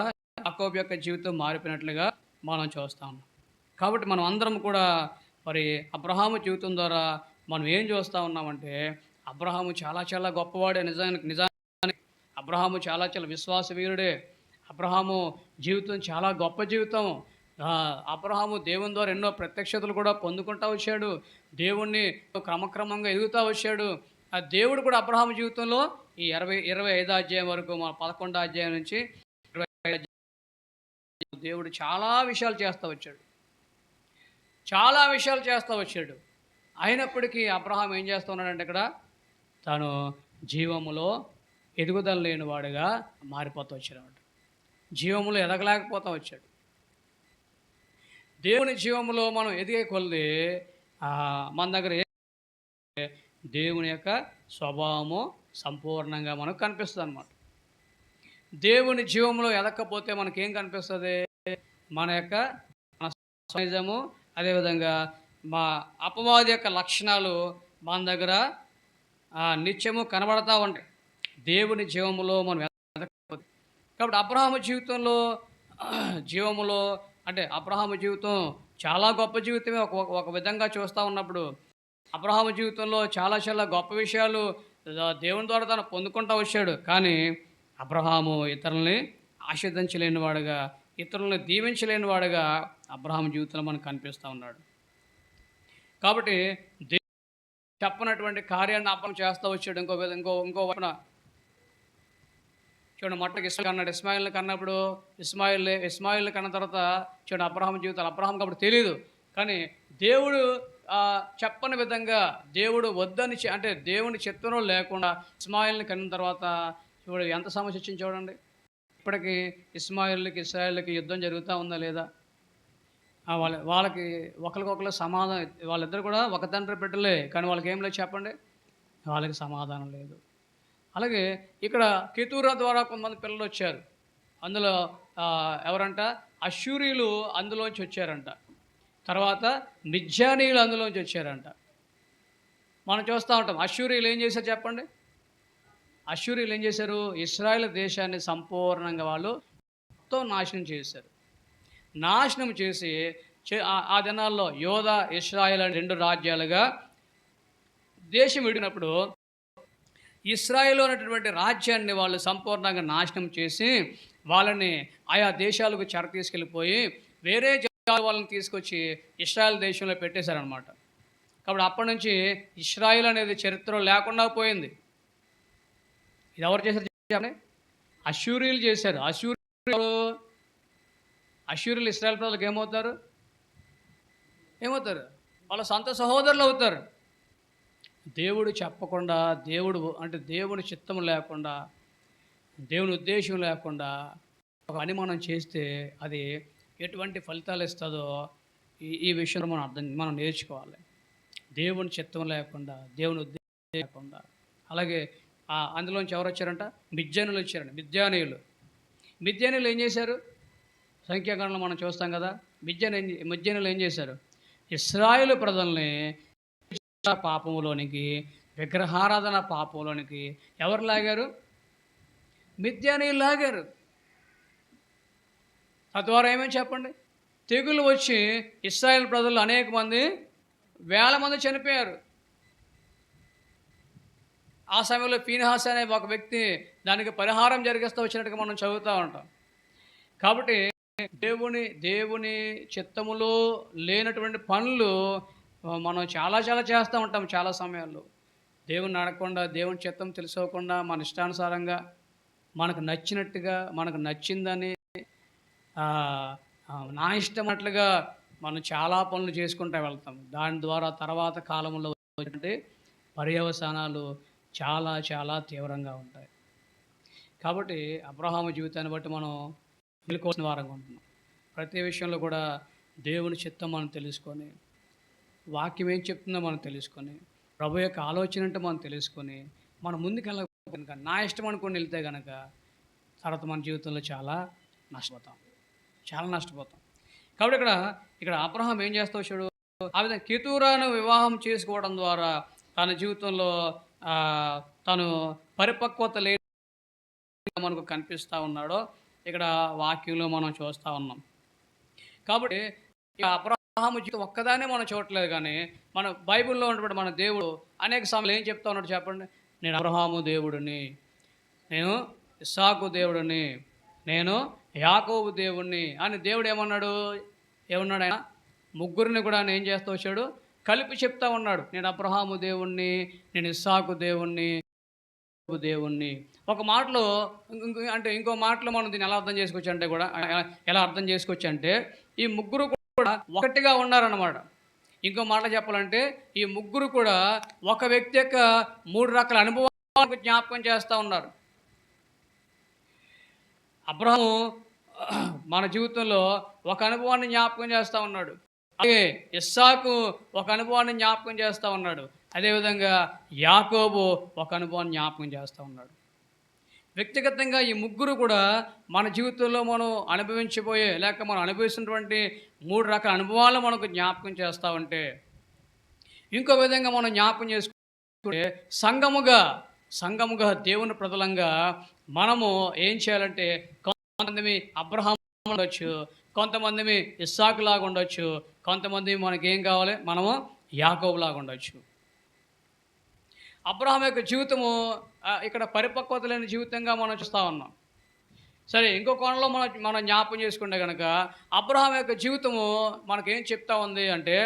Speaker 1: యాకోబు యొక్క జీవితం మారిపోయినట్లుగా మనం చూస్తాం. కాబట్టి మనం అందరం కూడా మరి అబ్రహాము జీవితం ద్వారా మనం ఏం చూస్తూ ఉన్నామంటే, అబ్రహాము చాలా గొప్పవాడే. నిజానికి అబ్రహాము చాలా విశ్వాసవీరుడే. అబ్రహాము జీవితం చాలా గొప్ప జీవితం. అబ్రహాము దేవుని ద్వారా ఎన్నో ప్రత్యక్షతలు కూడా పొందుకుంటూ వచ్చాడు. దేవుణ్ణి క్రమక్రమంగా ఎదుగుతూ వచ్చాడు. ఆ దేవుడు కూడా అబ్రహాము జీవితంలో ఈ 25 అధ్యాయం వరకు, మన 11 అధ్యాయం నుంచి 25 అధ్యాయం దేవుడు చాలా విషయాలు చేస్తూ వచ్చాడు. అయినప్పటికీ అబ్రహాం ఏం చేస్తూ ఉన్నాడంటే ఇక్కడ తాను జీవములో ఎదుగుదల లేని వాడుగా మారిపోతూ వచ్చాడు. జీవములో ఎదగలేకపోతూ వచ్చాడు. దేవుని జీవములో మనం ఎదిగే కొలది మన దగ్గర దేవుని యొక్క స్వభావము సంపూర్ణంగా మనకు కనిపిస్తుంది అన్నమాట. దేవుని జీవంలో ఎదగకపోతే మనకేం కనిపిస్తుంది? మన యొక్క నిజము, అదేవిధంగా మా అపవాది యొక్క లక్షణాలు మన దగ్గర నిత్యము కనబడతా ఉంటాయి. దేవుని జీవములో మనం ఎదగకపోతే. కాబట్టి అబ్రహాము జీవితంలో జీవములో అంటే అబ్రహాము జీవితం చాలా గొప్ప జీవితమే ఒక ఒక విధంగా చూస్తూ ఉన్నప్పుడు అబ్రహాము జీవితంలో చాలా చాలా గొప్ప విషయాలు దేవుని ద్వారా తను పొందుకుంటూ వచ్చాడు. కానీ అబ్రహాము ఇతరుల్ని ఆశీర్వదించలేని వాడుగా, ఇతరులను దీవించలేని వాడుగా అబ్రహాము జీవితంలో మనకు కనిపిస్తూ ఉన్నాడు. కాబట్టి చెప్పనటువంటి కార్యాన్ని అబ్రహాం చేస్తూ వచ్చాడు. ఇంకో వైపున చూడండి, మొట్టకి ఇస్మాయిల్ కన్నాడు. ఇస్మాయిల్ని కన్నప్పుడు ఇస్మాయిల్ని కన్న తర్వాత చూడండి అబ్రహాం జీవితాలు. అబ్రహాం కాబట్టి తెలియదు, కానీ దేవుడు చెప్పని విధంగా దేవుడు వద్దని అంటే దేవుని చిత్తంలో లేకుండా ఇస్మాయిల్ని కన్న తర్వాత చూడు ఎంత సమస్య వచ్చింది చూడండి. ఇప్పటికీ ఇస్రాయేల్కి యుద్ధం జరుగుతూ ఉందా లేదా? వాళ్ళకి ఒకరికొకరు సమాధానం, వాళ్ళిద్దరు కూడా ఒక తండ్రి బిడ్డలే, కానీ వాళ్ళకి ఏం లేదు చెప్పండి, వాళ్ళకి సమాధానం లేదు. అలాగే ఇక్కడ కెతూరా ద్వారా కొంతమంది పిల్లలు వచ్చారు. అందులో ఎవరంట? అష్షూరీయులు అందులోంచి వచ్చారంట. తర్వాత మిద్యానీయులు అందులోంచి వచ్చారంట. మనం చూస్తూ ఉంటాం. అష్షూరీయులు ఏం చేశారు చెప్పండి? అష్షూరీయులు ఏం చేశారు? ఇశ్రాయేలు దేశాన్ని సంపూర్ణంగా వాళ్ళు మొత్తం నాశనం చేశారు. నాశనం చేసి ఆ దినాల్లో యోధా ఇశ్రాయేల్ అని 2 రాజ్యాలుగా దేశం విడినప్పుడు ఇశ్రాయేలు అనేటటువంటి రాజ్యాన్ని వాళ్ళు సంపూర్ణంగా నాశనం చేసి వాళ్ళని ఆయా దేశాలకు చెర తీసుకెళ్ళిపోయి వేరే వాళ్ళని తీసుకొచ్చి ఇశ్రాయేల్ దేశంలో పెట్టేశారనమాట. కాబట్టి అప్పటి నుంచి ఇశ్రాయేల్ అనేది చరిత్రలో లేకుండా పోయింది. ఇది ఎవరు చేశారు చెప్పండి? అష్షూరీయులు చేశారు. అష్షూరీయులు ఇశ్రాయేల్ ప్రజలకు ఏమవుతారు? వాళ్ళ సొంత సహోదరులు అవుతారు. దేవుడు చెప్పకుండా, దేవుని చిత్తం లేకుండా, దేవుని ఉద్దేశం లేకుండా ఒక పని మనం చేస్తే అది ఎటువంటి ఫలితాలు ఇస్తుందో ఈ విషయంలో మనం నేర్చుకోవాలి. దేవుని చిత్తం లేకుండా, దేవుని ఉద్దేశం లేకుండా. అలాగే అందులోంచి ఎవరు వచ్చారంట? మిద్యానీయులు వచ్చారండి. మిద్యానీయులు ఏం చేశారు? సంఖ్యాకాండంలో మనం చూస్తాం కదా. మిద్యానీయులు ఏం చేశారు? ఇశ్రాయేలు ప్రజల్ని పాపంలోనికి, విగ్రహారాధన పాపంలోనికి ఎవరు లాగారు? మిద్యానీయులు లాగారు. తద్వారా ఏమని చెప్పండి? తెగులు వచ్చి ఇశ్రాయేలు ప్రజలు అనేక మంది, వేల మంది చనిపోయారు. ఆ సమయంలో ఫీనెహాసు అనే ఒక వ్యక్తి దానికి పరిహారం జరిగిస్తూ వచ్చినట్టుగా మనం చదువుతూ ఉంటాం. కాబట్టి దేవుని చిత్తములో లేనటువంటి పనులు మనం చాలా చాలా చేస్తూ ఉంటాం. చాలా సమయాల్లో దేవుని అడగకుండా, దేవుని చిత్తం తెలుసుకోకుండా, మన ఇష్టానుసారంగా మనకు నచ్చినట్టుగా, మనకు నచ్చిందని నా ఇష్టమట్లుగా మనం చాలా పనులు చేసుకుంటూ వెళ్తాం. దాని ద్వారా తర్వాత కాలంలో వచ్చే పర్యవసానాలు చాలా చాలా తీవ్రంగా ఉంటాయి. కాబట్టి అబ్రహాము జీవితాన్ని బట్టి మనం మెలుకోవాల్సిన వారంగా ఉంటున్నాం. ప్రతి విషయంలో కూడా దేవుని చిత్తం మనం తెలుసుకొని, వాక్యం ఏం చెప్తుందో మనం తెలుసుకొని, ప్రభు యొక్క ఆలోచన అంటే మనం తెలుసుకొని, మనం ముందుకు వెళ్ళకపోతే కనుక, నా ఇష్టం అనుకొని వెళ్తే కనుక తర్వాత మన జీవితంలో చాలా నష్టపోతాం. కాబట్టి ఇక్కడ అబ్రహాం ఏం చేస్తూ వచ్చాడు? ఆ విధంగా కెతూరాను వివాహం చేసుకోవడం ద్వారా తన జీవితంలో తను పరిపక్వత లేని మనకు కనిపిస్తూ ఉన్నాడో ఇక్కడ వాక్యంలో మనం చూస్తూ ఉన్నాం. కాబట్టి అబ్రహాము జీవితం ఒక్కదానే మనం చూడట్లేదు, కానీ మన బైబిల్లో ఉన్నటువంటి మన దేవుడు అనేక సమయాలు ఏం చెప్తా ఉన్నాడు చెప్పండి? నేను అబ్రహాము దేవుడిని, నేను ఇస్సాకు దేవుడిని, నేను యాకోబు దేవుణ్ణి అని దేవుడు ఏమన్నాడు ఆయన? ముగ్గురిని కూడా ఏం చేస్తూ వచ్చాడు? కలిపి చెప్తా ఉన్నాడు. నేను అబ్రహాము దేవుణ్ణి, నేను ఇస్సాకు దేవుణ్ణి. ఒక మాటలో ఇంకో మాటలో మనం దీన్ని ఎలా అర్థం చేసుకోవచ్చు అంటే ఈ ముగ్గురు కూడా ఒకటిగా ఉన్నారన్నమాట. ఇంకో మాట చెప్పాలంటే ఈ ముగ్గురు కూడా ఒక వ్యక్తి యొక్క 3 రకాల అనుభవాలకు జ్ఞాపకం చేస్తూ ఉన్నారు. అబ్రహాము మన జీవితంలో ఒక అనుభవాన్ని జ్ఞాపకం చేస్తూ ఉన్నాడు. అలాగే ఇస్సాకు ఒక అనుభవాన్ని జ్ఞాపకం చేస్తూ ఉన్నాడు. అదేవిధంగా యాకోబు ఒక అనుభవాన్ని జ్ఞాపకం చేస్తూ ఉన్నాడు. వ్యక్తిగతంగా ఈ ముగ్గురు కూడా మన జీవితంలో మనం అనుభవించబోయే, లేక మనం అనుభవిస్తున్నటువంటి 3 రకాల అనుభవాలు మనకు జ్ఞాపకం చేస్తూ ఉంటే ఇంకో విధంగా మనం జ్ఞాపకం చేసుకుంటే సంఘముగా దేవుని ప్రజలంగా మనము ఏం చేయాలంటే కొంతమంది అబ్రహాం ఉండొచ్చు, కొంతమంది ఇస్సాకు లాగా ఉండొచ్చు, కొంతమంది మనకి ఏం కావాలి, మనము యాకోబు లాగా ఉండొచ్చు. అబ్రహాం యొక్క జీవితము ఇక్కడ పరిపక్వత లేని జీవితంగా మనం చూస్తూ ఉన్నాం. సరే, ఇంకో కోణంలో మనం జ్ఞాపకం చేసుకుంటే కనుక అబ్రహాం యొక్క జీవితము మనకేం చెప్తా ఉంది అంటే,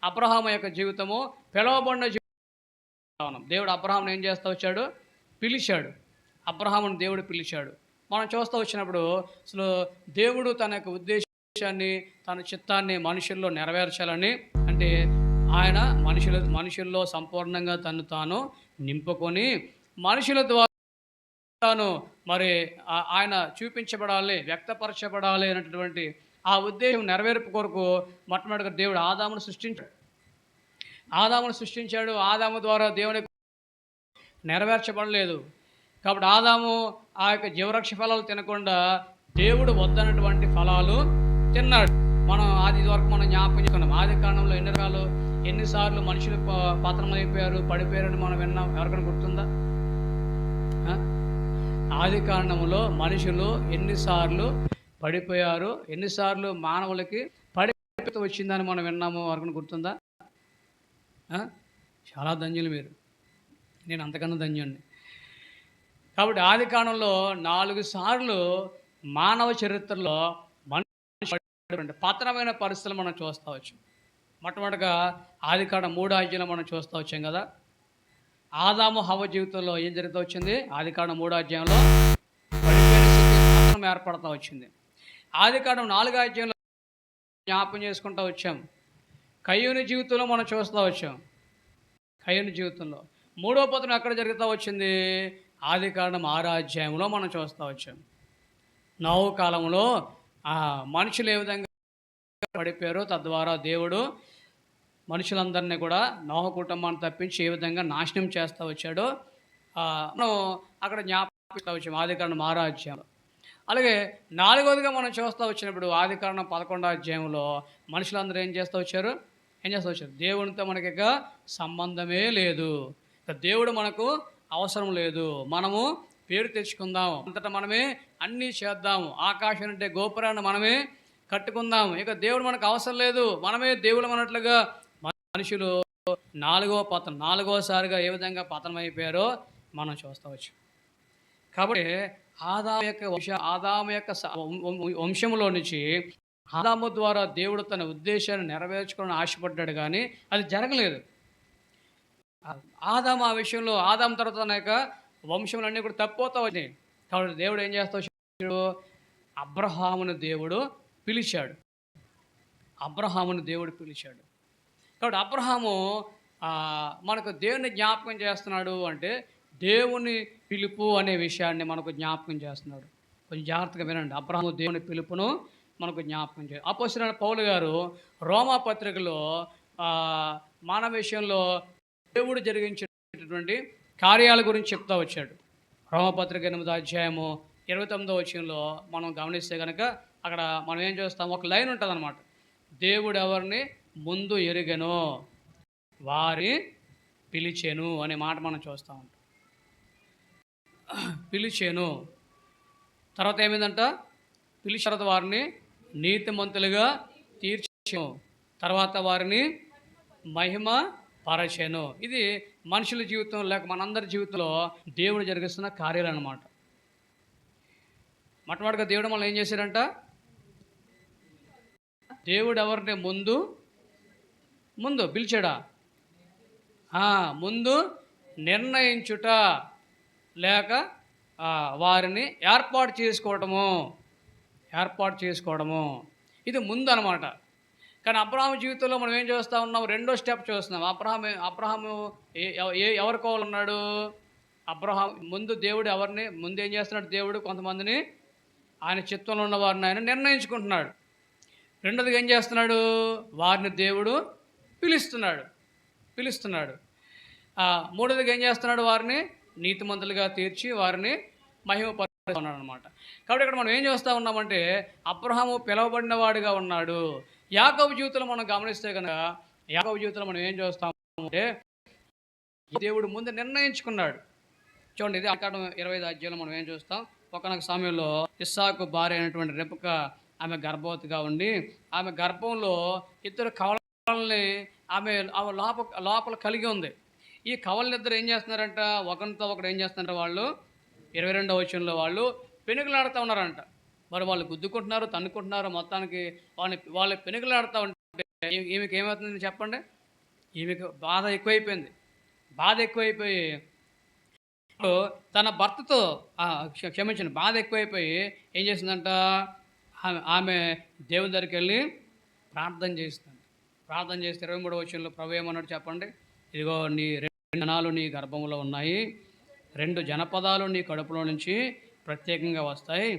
Speaker 1: అబ్రహాం యొక్క జీవితము పిలవబడిన జీవితం. దేవుడు అబ్రహాంని ఏం చేస్తూ వచ్చాడు, పిలిచాడు. అబ్రహాముని దేవుడు పిలిచాడు. మనం చూస్తూ వచ్చినప్పుడు అసలు దేవుడు తన యొక్క ఉద్దేశాన్ని, తన చిత్తాన్ని మనుషుల్లో నెరవేర్చాలని, అంటే ఆయన మనుషుల్లో సంపూర్ణంగా తను తాను నింపుకొని మనుషుల ద్వారా తాను మరి ఆయన చూపించబడాలి, వ్యక్తపరచబడాలి అనేటటువంటి ఆ ఉద్దేశం నెరవేర్పు కొరకు మొట్టమొదటిగా దేవుడు ఆదామును సృష్టించాడు. ఆదాము ద్వారా దేవుని నెరవేర్చబడలేదు. కాబట్టి ఆదాము ఆ యొక్క జీవవృక్ష ఫలాలు తినకుండా దేవుడు వద్దనటువంటి ఫలాలు తిన్నాడు. మనం ఆది వరకు మనం జ్ఞాపకం చేసుకున్నాం. ఆది కాండంలో ఎన్నిసార్లు మనుషులు పతనమైపోయారు, పడిపోయారని మనం విన్నాం. ఎవరికైనా గుర్తుందా? ఆది కాండంలో మనుషులు ఎన్నిసార్లు పడిపోయారు, ఎన్నిసార్లు మానవులకి పడిపోత వచ్చిందని మనం విన్నాము. ఎవరికైనా గుర్తుందా? చాలా ధన్యులు మీరు, నేను అంతకన్నా ధన్యుణ్ణి. కాబట్టి ఆది కాండంలో 4 సార్లు మానవ చరిత్రలో మనిషి పతనమైన పరిస్థితులు మనం చూస్తూ వచ్చాం. మొట్టమొదటిగా ఆది కాండం 3వ అధ్యాయంలో మనం చూస్తూ వచ్చాం కదా. ఆదాము హవ్వ జీవితంలో ఏం జరుగుతూ వచ్చింది? ఆది కాండం 3వ అధ్యాయంలో పడిపోయిన స్థితి పతనం ఏర్పడుతూ వచ్చింది. ఆది కాండం 4వ అధ్యాయంలో జ్ఞాపకం చేసుకుంటూ వచ్చాం. కయ్యూని జీవితంలో మనం చూస్తూ వచ్చాం. కయ్యూని జీవితంలో 3వ పతనం ఎక్కడ జరుగుతూ వచ్చింది? ఆది కాండం 6వ అధ్యాయంలో మనం చూస్తూ వచ్చాం. నోహు కాలంలో మనుషులు ఏ విధంగా పడిపోయారో తద్వారా దేవుడు మనుషులందరినీ కూడా నోహు కుటుంబాన్ని తప్పించి ఏ విధంగా నాశనం చేస్తూ వచ్చాడో మనం అక్కడ జ్ఞాపకం వచ్చాం ఆది కాండం 6వ అధ్యాయంలో. అలాగే 4వదిగా మనం చూస్తూ వచ్చినప్పుడు ఆది కాండం 11వ అధ్యాయంలో మనుషులందరూ ఏం చేస్తూ వచ్చారు? దేవునితో మనకి ఇక సంబంధమే లేదు, ఇక దేవుడు మనకు అవసరం లేదు, మనము పేరు తెచ్చుకుందాం, అంతటా మనమే అన్నీ చేద్దాము, ఆకాశం అంటే గోపురాన్ని మనమే కట్టుకుందాం, ఇక దేవుడు మనకు అవసరం లేదు, మనమే దేవుడు అన్నట్లుగా మనుషులు 4వసారిగా ఏ విధంగా పతనమైపోయారో మనం చూస్తవచ్చు. కాబట్టి ఆదాము యొక్క వంశంలో నుంచి ఆదాము ద్వారా దేవుడు తన ఉద్దేశాన్ని నెరవేర్చుకోవాలని ఆశపడ్డాడు, కానీ అది జరగలేదు. ఆదాము ఆ విషయంలో ఆదాము తర్వాత తన యొక్క వంశంలన్నీ కూడా తప్పిపోతా వచ్చినాయి. కాబట్టి దేవుడు ఏం చేస్తా వచ్చాడు? అబ్రహామును దేవుడు పిలిచాడు. కాబట్టి అబ్రహాము మనకు దేవుని జ్ఞాపకం చేస్తున్నాడు అంటే దేవుని పిలుపు అనే విషయాన్ని మనకు జ్ఞాపకం చేస్తున్నాడు. కొంచెం జాగ్రత్తగా వినండి. అబ్రహాము దేవుని పిలుపును మనకు జ్ఞాపకం చేయాలి. అపోస్తలుడైన పౌలు గారు రోమా పత్రికలో మన విషయంలో దేవుడు జరిగించినటువంటి కార్యాల గురించి చెప్తా వచ్చాడు. రోమపత్రిక 8వ అధ్యాయము 29వ వచనంలో మనం గమనిస్తే కనుక అక్కడ మనం ఏం చేస్తాం, ఒక లైన్ ఉంటుంది అన్నమాట. దేవుడు ఎవరిని ముందు ఎరుగెనో వారి పిలిచెను అనే మాట మనం చూస్తూ ఉంటాం. పిలిచెను తర్వాత ఏమైందంట? పిలిచిన తర్వాత వారిని నీతిమంతులుగా తీర్చెను, తర్వాత వారిని మహిమ పరచెను. ఇది మనుషుల జీవితం లేక మనందరి జీవితంలో దేవుడు జరిగిస్తున్న కార్యాలు అన్నమాట. మొట్టమొదటిగా దేవుడు మనం ఏం చేశారంట? దేవుడు ఎవరిని ముందు పిలిచాడా? ముందు నిర్ణయించుట లేక వారిని ఏర్పాటు చేసుకోవడము ఇది ముందు అనమాట. కానీ అబ్రహాము జీవితంలో మనం ఏం చేస్తూ ఉన్నాం? 2వ స్టెప్ చూస్తున్నాం. అబ్రహాము ఎవరి కోవాలి ఉన్నాడు? అబ్రహాం ముందు దేవుడు ఎవరిని ముందు ఏం చేస్తున్నాడు? దేవుడు కొంతమందిని ఆయన చిత్తంలో ఉన్న వారిని ఆయన నిర్ణయించుకుంటున్నాడు. రెండోదిగా ఏం చేస్తున్నాడు? వారిని దేవుడు పిలుస్తున్నాడు. మూడోదిగా ఏం చేస్తున్నాడు? వారిని నీతిమంతులుగా తీర్చి వారిని మహిమపరుస్తున్నాడు అనమాట. కాబట్టి ఇక్కడ మనం ఏం చేస్తూ ఉన్నామంటే అబ్రహాము పిలువబడిన వాడిగా ఉన్నాడు. యాకోబు జీవితంలో మనం గమనిస్తే కనుక యాకోబు జీవితంలో మనం ఏం చూస్తాం? అంటే దేవుడు ముందు నిర్ణయించుకున్నాడు. చూడండి, ఇది ఆదికాండం 25 అధ్యాయంలో మనం ఏం చూస్తాం. ఒకానొక సమయంలో ఇస్సాకు భార్య అయినటువంటి రెబెక్క ఆమె గర్భవతిగా ఉండి, ఆమె గర్భంలో ఇద్దరు కవలల్ని ఆమె ఆమె లోపల కలిగి ఉంది. ఈ కవలనిద్దరు ఏం చేస్తున్నారంట, ఒకరితో ఒకడు ఏం చేస్తున్నారంట, వాళ్ళు 22వ వచనంలో వాళ్ళు పెనుగులాడుతూ ఉన్నారంట. మరి వాళ్ళు గుద్దుకుంటున్నారు, తన్నుకుంటున్నారు, మొత్తానికి వాళ్ళు పెనుగులాడుతూ ఉంటే ఈమెకి ఏమవుతుందని చెప్పండి. ఈమెకు బాధ ఎక్కువైపోయింది. బాధ ఎక్కువైపోయి తన భర్తతో క్షమించండి, బాధ ఎక్కువైపోయి ఏం చేసిందంట, ఆమె దేవుని దగ్గరికి వెళ్ళి ప్రార్థన చేస్తుందంట. ప్రార్థన చేస్తే 23వ వచనంలో ప్రభు ఏమన్నాడు చెప్పండి. ఇదిగో నీ 2 జనాలు నీ గర్భంలో ఉన్నాయి, 2 జనపదాలు నీ కడుపులో నుంచి ప్రత్యేకంగా వస్తాయి,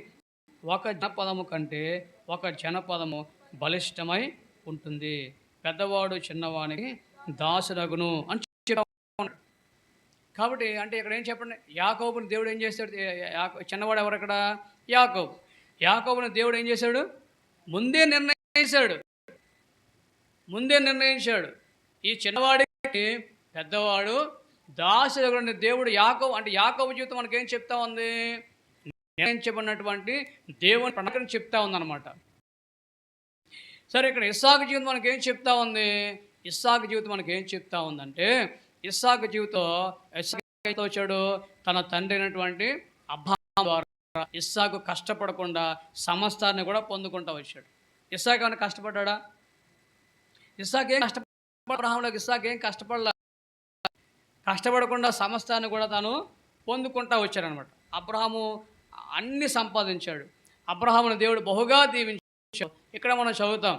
Speaker 1: ఒక జనపదము కంటే ఒక జనపదము బలిష్టమై ఉంటుంది, పెద్దవాడు చిన్నవానికి దాసుడగును అని చెప్పాడు. కాబట్టి అంటే ఇక్కడ ఏం చెప్పండి, యాకోబుని దేవుడు ఏం చేశాడు, చిన్నవాడు ఎవరు ఇక్కడ, యాకోబు. యాకోబుని దేవుడు ఏం చేశాడు, ముందే నిర్ణయించాడు. ఈ చిన్నవాడికి పెద్దవాడు దాసుడు దేవుడు. యాకోబు అంటే యాకోబు జీవితం మనకేం చెప్తా ఉంది, నిర్ణయించబడినటువంటి దేవుని ప్రణాళికను చెప్తా ఉందన్నమాట. సరే, ఇక్కడ ఇస్సాకు జీవితం మనకేం చెప్తా ఉంది. ఇస్సాకు జీవితం మనకేం చెప్తా ఉందంటే, ఇస్సాకు జీవితం వచ్చాడు తన తండ్రి అయినటువంటి అబ్రహాము ద్వారా. ఇస్సాకు కష్టపడకుండా సమస్తాన్ని కూడా పొందుకుంటూ వచ్చాడు. ఇస్సాకు ఏమైనా కష్టపడ్డా? ఇస్సాకు ఏం అబ్రహాములోకి ఇస్సాకు ఏం కష్టపడకుండా సమస్తాన్ని కూడా తాను పొందుకుంటూ వచ్చాడనమాట. అబ్రహాము అన్ని సంపాదించాడు. అబ్రహామును దేవుడు బహుగా దీవించాడు. ఇక్కడ మనం చదువుతాం,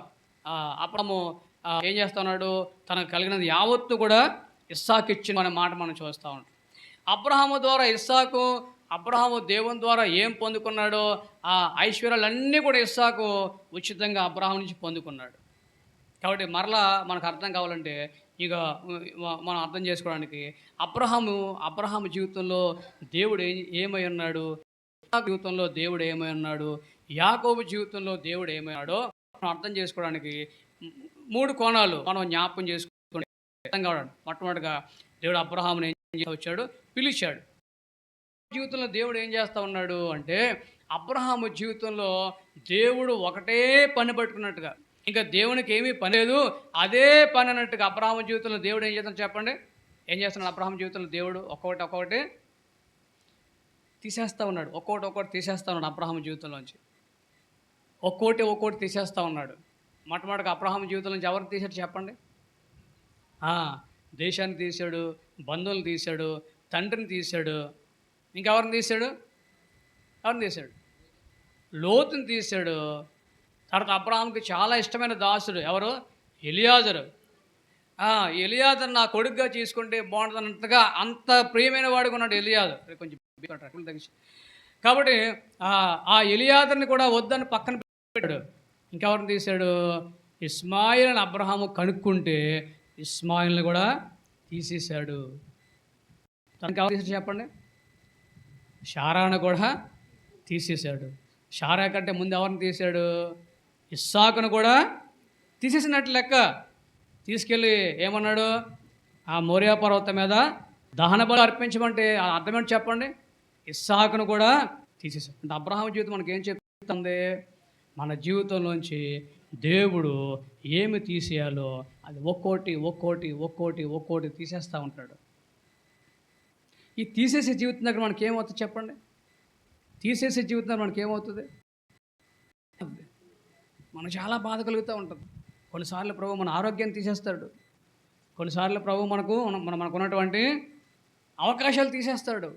Speaker 1: అబ్రహాము ఏం చేస్తున్నాడు, తనకు కలిగినది యావత్తు కూడా ఇస్సాకు ఇచ్చిన అనే మాట మనం చూస్తూ ఉంటాం. అబ్రహాము ద్వారా ఇస్సాకు, అబ్రహాము దేవుని ద్వారా ఏం పొందుకున్నాడో ఆ ఐశ్వర్యాలన్నీ కూడా ఇస్సాకు ఉచితంగా అబ్రహాము నుంచి పొందుకున్నాడు. కాబట్టి మనకు అర్థం కావాలంటే ఇక మనం అర్థం చేసుకోవడానికి అబ్రహాము జీవితంలో దేవుడు ఏమై ఉన్నాడు, జీవితంలో దేవుడు ఏమై ఉన్నాడు, యాకోబు జీవితంలో దేవుడు ఏమైనాడో మనం అర్థం చేసుకోవడానికి 3 కోణాలు మనం జ్ఞాపకం చేసుకుంటే అర్థం కావడానికి. మొట్టమొదటిగా దేవుడు అబ్రహాముని ఏం చేసి వచ్చాడు, పిలిచాడు. జీవితంలో దేవుడు ఏం చేస్తూ ఉన్నాడు అంటే, అబ్రహాము జీవితంలో దేవుడు ఒకటే పని పట్టుకున్నట్టుగా, ఇంకా దేవునికి ఏమీ పని లేదు, అదే పని అన్నట్టుగా అబ్రహాము జీవితంలో దేవుడు ఏం చేస్తాడు చెప్పండి. ఏం చేస్తున్నాడు అబ్రహాము జీవితంలో దేవుడు ఒక్కొక్కటి తీసేస్తూ ఉన్నాడు. ఒక్కొక్కటి తీసేస్తూ ఉన్నాడు అబ్రహాము జీవితంలోంచి. ఒక్కోటి తీసేస్తూ ఉన్నాడు. మొట్టమొదటిగా అబ్రహాము జీవితం నుంచి ఎవరు తీశాడు చెప్పండి. దేశాన్ని తీశాడు, బంధువులను తీశాడు, తండ్రిని తీశాడు, ఇంకెవరిని తీశాడు, లోతుని తీశాడు. తర్వాత అబ్రహాముకి చాలా ఇష్టమైన దాసుడు ఎవరు, ఎలియాజరు. ఎలియాజరు నా కొడుకుగా తీసుకుంటే బాగుంటుందన్నట్టుగా అంత ప్రియమైన వాడుగా ఉన్నాడు ఎలియాజరు. కొంచెం కాబట్టి ఆ ఎలియాజర్ని కూడా వద్దని పక్కన పెట్టాడు. ఇంకెవరిని తీశాడు, ఇస్మాయిల్ని అబ్రహాము కనుక్కుంటే ఇస్మాయిల్ని కూడా తీసేశాడు. తనకి ఎవరు తీసాడు చెప్పండి, షారాను కూడా తీసేశాడు. షారా కంటే ముందు ఎవరిని తీశాడు, ఇస్సాకును కూడా తీసేసినట్లు లెక్క. తీసుకెళ్ళి ఏమన్నాడు, ఆ మోరియా పర్వతం మీద దహన బలి అర్పించమంటే అర్థమేంటి చెప్పండి. ఇస్సాకును కూడా తీసేశాడు. అంటే అబ్రహాము జీవితం మనకి ఏం చెప్తుంది, మన జీవితంలోంచి దేవుడు ఏమి తీసేయాలో అది ఒక్కోటి తీసేస్తూ ఉంటాడు. ఈ తీసేసే జీవితం దగ్గర మనకి ఏమవుతుంది చెప్పండి. తీసేసే జీవితం దగ్గర మనకి ఏమవుతుంది, మనకు చాలా బాధ కలుగుతూ ఉంటుంది. కొన్నిసార్లు ప్రభు మన ఆరోగ్యాన్ని తీసేస్తాడు. కొన్నిసార్లు ప్రభు మనకున్నటువంటి అవకాశాలు తీసేస్తాడు.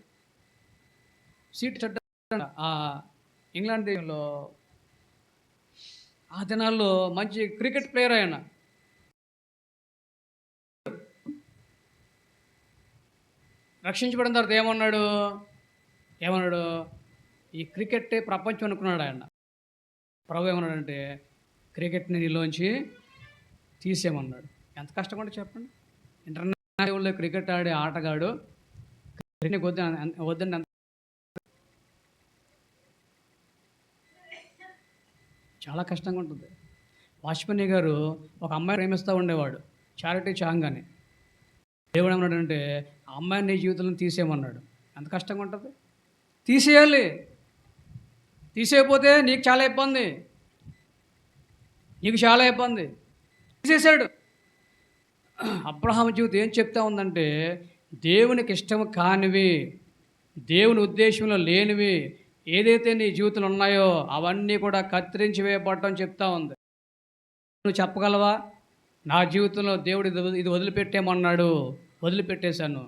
Speaker 1: సీట్ చెడ్డ ఇంగ్లాండ్ దేశంలో ఆ దినాల్లో మంచి క్రికెట్ ప్లేయర్ ఆయన, రక్షించబడిన తర్వాత ఏమన్నాడు, ఈ క్రికెట్టే ప్రపంచం అనుకున్నాడు ఆయన. ప్రభు ఏమన్నాడంటే క్రికెట్ని నీలోంచి తీసేయమన్నాడు. ఎంత కష్టపడి చెప్పండి. ఇంటర్నేషనల్ లెవెల్లో క్రికెట్ ఆడే ఆటగాడు క్రికెట్ని వద్దని చాలా కష్టంగా ఉంటుంది. వాజ్పేయి గారు ఒక అమ్మాయి ప్రేమిస్తూ ఉండేవాడు, చారిటీ చాంగ్ అని. దేవుడు ఏమన్నాడంటే ఆ అమ్మాయిని నీ జీవితంలో తీసేయమన్నాడు. ఎంత కష్టంగా ఉంటుంది? తీసేయాలి. తీసేయకపోతే నీకు చాలా ఇబ్బంది, నీకు చాలా ఇబ్బంది. తీసేశాడు. అబ్రహాము జీవితం ఏం చెప్తా ఉందంటే దేవునికి ఇష్టం కానివి, దేవుని ఉద్దేశంలో లేనివి ఏదైతే నీ జీవితంలో ఉన్నాయో అవన్నీ కూడా కత్తిరించి వేయబడటం చెప్తా ఉంది. నువ్వు చెప్పగలవా? నా జీవితంలో దేవుడు ఇది వదిలిపెట్టేమన్నాడు, వదిలిపెట్టేశాను.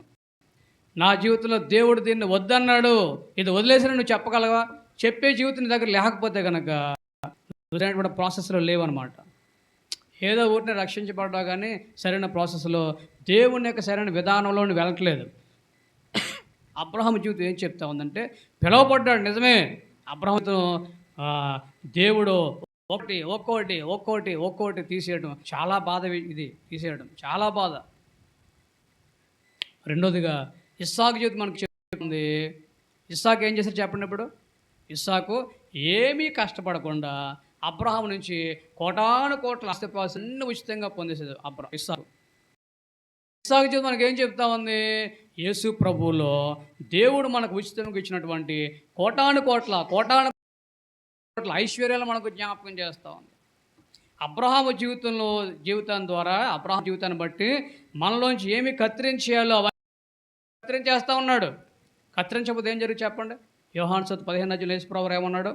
Speaker 1: నా జీవితంలో దేవుడు దీన్ని వద్దన్నాడు, ఇది వదిలేసాను. నువ్వు చెప్పగలవా? చెప్పే జీవితం నీ దగ్గర లేకపోతే కనుక నువ్వు ప్రాసెస్లో లేవన్నమాట. ఏదో ఊరిని రక్షించబడ్డా కానీ సరైన ప్రాసెస్లో దేవుని యొక్క సరైన విధానంలో నువ్వు వెళ్ళట్లేదు. అబ్రహాము జీవితం ఏం చెప్తా ఉందంటే పిలువబడ్డాడు నిజమే. అబ్రహాముతో దేవుడు ఒక్కొక్కటి తీసేయడం చాలా బాధ. ఇది తీసేయడం చాలా బాధ. రెండోదిగా ఇస్సాకు జీవితం మనకు చెప్తుంది. ఇస్సాకు ఏం చేశారు చెప్పండి. ఇప్పుడు ఇస్సాకు ఏమీ కష్టపడకుండా అబ్రహాము నుంచి కోటాను కోట్ల ఆస్తిపాస్తులన్నీ ఉచితంగా పొందేసేది ఇస్సాకు జీవితం మనకేం చెప్తా ఉంది? యేసు ప్రభువులో దేవుడు మనకు ఉచితంగా ఇచ్చినటువంటి కోటాను కోట్ల ఐశ్వర్యాలు మనకు జ్ఞాపకం చేస్తూ ఉంది. అబ్రహాము జీవితం ద్వారా అబ్రహాము జీవితాన్ని బట్టి మనలోంచి ఏమి కత్తిరించేయాలో అవన్నీ కత్తిరించేస్తూ ఉన్నాడు. కత్తిరించకపోతే ఏం జరుగుతుంది చెప్పండి. యోహాను సువార్త 15 యేసు ప్రభువు ఏమన్నాడు?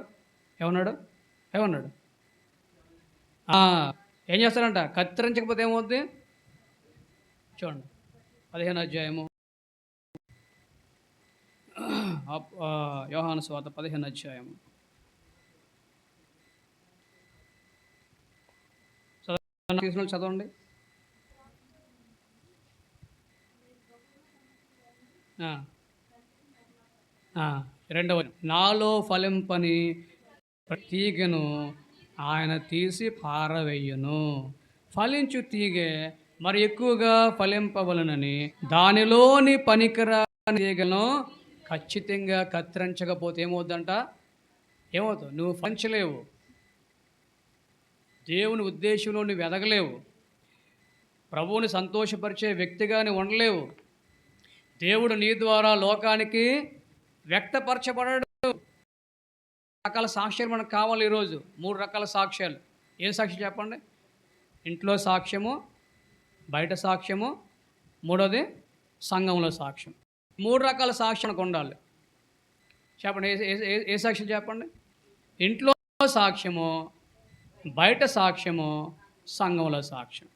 Speaker 1: ఏం చేస్తాడంట? కత్తిరించకపోతే ఏమవుద్ది చూడండి. 15వ అధ్యాయము యోహాను సువార్త 15వ అధ్యాయము చదవండి. రెండవ, నాలో ఫలింపని తీగను ఆయన తీసి పారవేయును. ఫలించు తీగె మరి ఎక్కువగా ఫలింపవలనని దానిలోని పనికిరాని తీగను ఖచ్చితంగా కత్తిరించకపోతే ఏమవుద్దంట? ఏమవుతావు? నువ్వు ఫలించలేవు. దేవుని ఉద్దేశంలో నువ్వు ఎదగలేవు. ప్రభువుని సంతోషపరిచే వ్యక్తిగా నువ్వు ఉండలేవు. దేవుడు నీ ద్వారా లోకానికి వ్యక్తపరచబడడు. రకాల సాక్ష్యాలు మనకు కావాలి ఈరోజు. 3 రకాల సాక్ష్యాలు. ఏం సాక్ష్యం చెప్పండి? ఇంట్లో సాక్ష్యము, బయట సాక్ష్యము, మూడోది సంఘంలో సాక్ష్యం. 3 రకాల సాక్ష్యం మనకు ఉండాలి. చెప్పండి, ఏ సాక్ష్యం చెప్పండి? ఇంట్లో సాక్ష్యము, బయట సాక్ష్యము, సంఘంలో సాక్ష్యం.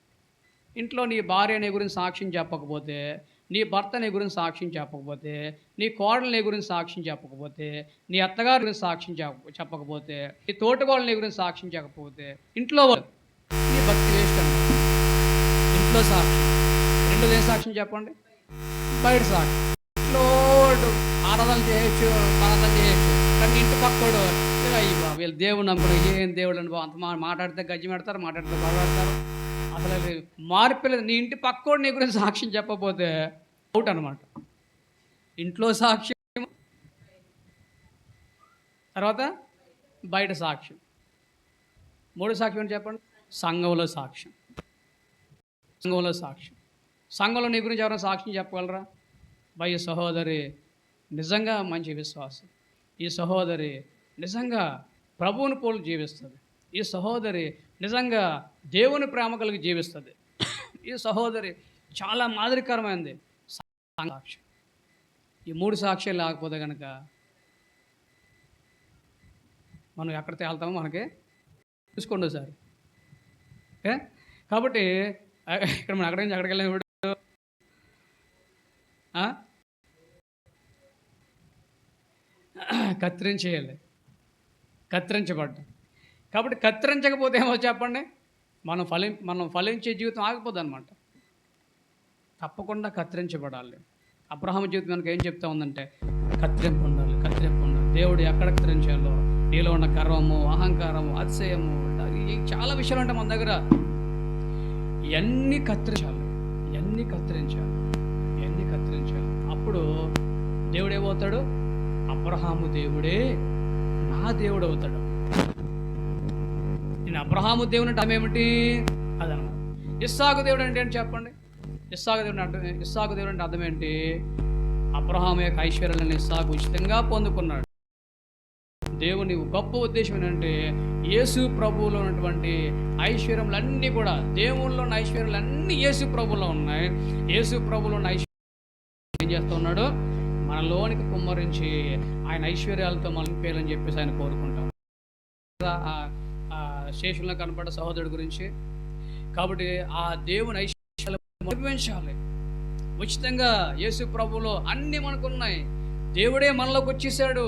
Speaker 1: ఇంట్లో నీ భార్య నీ గురించి సాక్ష్యం చెప్పకపోతే, నీ భర్త నీ గురించి సాక్ష్యం చెప్పకపోతే, నీ కోడలు నీ గురించి సాక్ష్యం చెప్పకపోతే, నీ అత్తగారి గురించి సాక్ష్యం చెప్పకపోతే, నీ తోటకోడలు నీ గురించి సాక్ష్యం చెప్పకపోతే ఇంట్లో నీ భక్తి వేస్ట్ అన్నమాట. ఇంట్లో సాక్ష్యం. రెండోది ఏ సాక్ష్యం చెప్పండి? బయట సాక్ష్యం. ఇంట్లో ఆరాధన చేయొచ్చు, కానీ ఇంటి పక్కడు వీళ్ళు దేవుడు నమ్ముకుని ఏం దేవుడు అని అంత మాట్లాడితే గజ్జి పెడతారు, మాట్లాడితే బాగుపడతారు. అసలు మార్పులేదు. నీ ఇంటి పక్కోడు నీ గురించి సాక్ష్యం చెప్పకపోతే అవుట్ అనమాట. ఇంట్లో సాక్ష్యం, తర్వాత బయట సాక్ష్యం. 3 సాక్ష్యం అని చెప్పండి. సంఘంలో సాక్ష్యం. సంఘంలో నీ గురించి ఎవరైనా సాక్ష్యం చెప్పగలరా? ఈ సహోదరి నిజంగా మంచి విశ్వాసం, ఈ సహోదరి నిజంగా ప్రభువుని పోలు జీవిస్తుంది, ఈ సహోదరి నిజంగా దేవుని ప్రేమ కలిగి జీవిస్తుంది, ఈ సహోదరి చాలా మాదిరికరమైనది. సాక్ష్యం. ఈ 3 సాక్ష్యాలు లేకపోతే కనుక మనం ఎక్కడ తేలుతామో మనకి చూసుకోండి సార్. ఓకే, కాబట్టి ఇక్కడ మనం ఎక్కడికి వెళ్ళాం ఇప్పుడు? కత్తిరించబడ్డం. కాబట్టి కత్తిరించకపోతే ఏమో చెప్పండి, మనం ఫలించే జీవితం ఆగిపోద్ది అనమాట. తప్పకుండా కత్తిరించబడాలి. అబ్రహాము జీవితం మనకు ఏం చెప్తా ఉందంటే కత్తిరింపు ఉండాలి. దేవుడు ఎక్కడ కత్తిరించాలో, నీలో ఉన్న గర్వము, అహంకారము, అతిశయము, చాలా విషయాలు ఉంటాయి మన దగ్గర. ఇవన్నీ కత్తిరించాలి. అప్పుడు దేవుడు ఏమవుతాడు? అబ్రహాము దేవుడే నా దేవుడు అవుతాడు. నేను అబ్రహాము దేవుని అంటే ఏమిటి? అదనమాట. ఇస్సాకు దేవుడు అంటే ఏంటి చెప్పండి? ఇస్సాకు దేవుడు అంటే అర్థం ఏంటి? అబ్రహాము యొక్క ఐశ్వర్యాలను ఇస్సాకు ఉచితంగా పొందుకున్నాడు. దేవుని గొప్ప ఉద్దేశం ఏంటంటే యేసు ప్రభువులో ఉన్నటువంటి ఐశ్వర్యములన్నీ కూడా, దేవుల్లో ఉన్న ఐశ్వర్యాలన్నీ యేసు ప్రభువులో ఉన్నాయి. యేసు ప్రభువులో ఉన్న ఐశ్వర్యం ఏం చేస్తూ ఉన్నాడు? మనలోనికి కుమ్మరించి ఆయన ఐశ్వర్యాలతో మనం నింపేయాలని చెప్పేసి ఆయన కోరుకుంటాం. శేషంలో కనపడ్డ సహోదరుడి గురించి. కాబట్టి ఆ దేవుని ఐశ్వర్యాలు అనుభవించాలి ఉచితంగా. యేసు ప్రభువులో అన్నీ మనకున్నాయి. దేవుడే మనలోకి వచ్చేసాడు.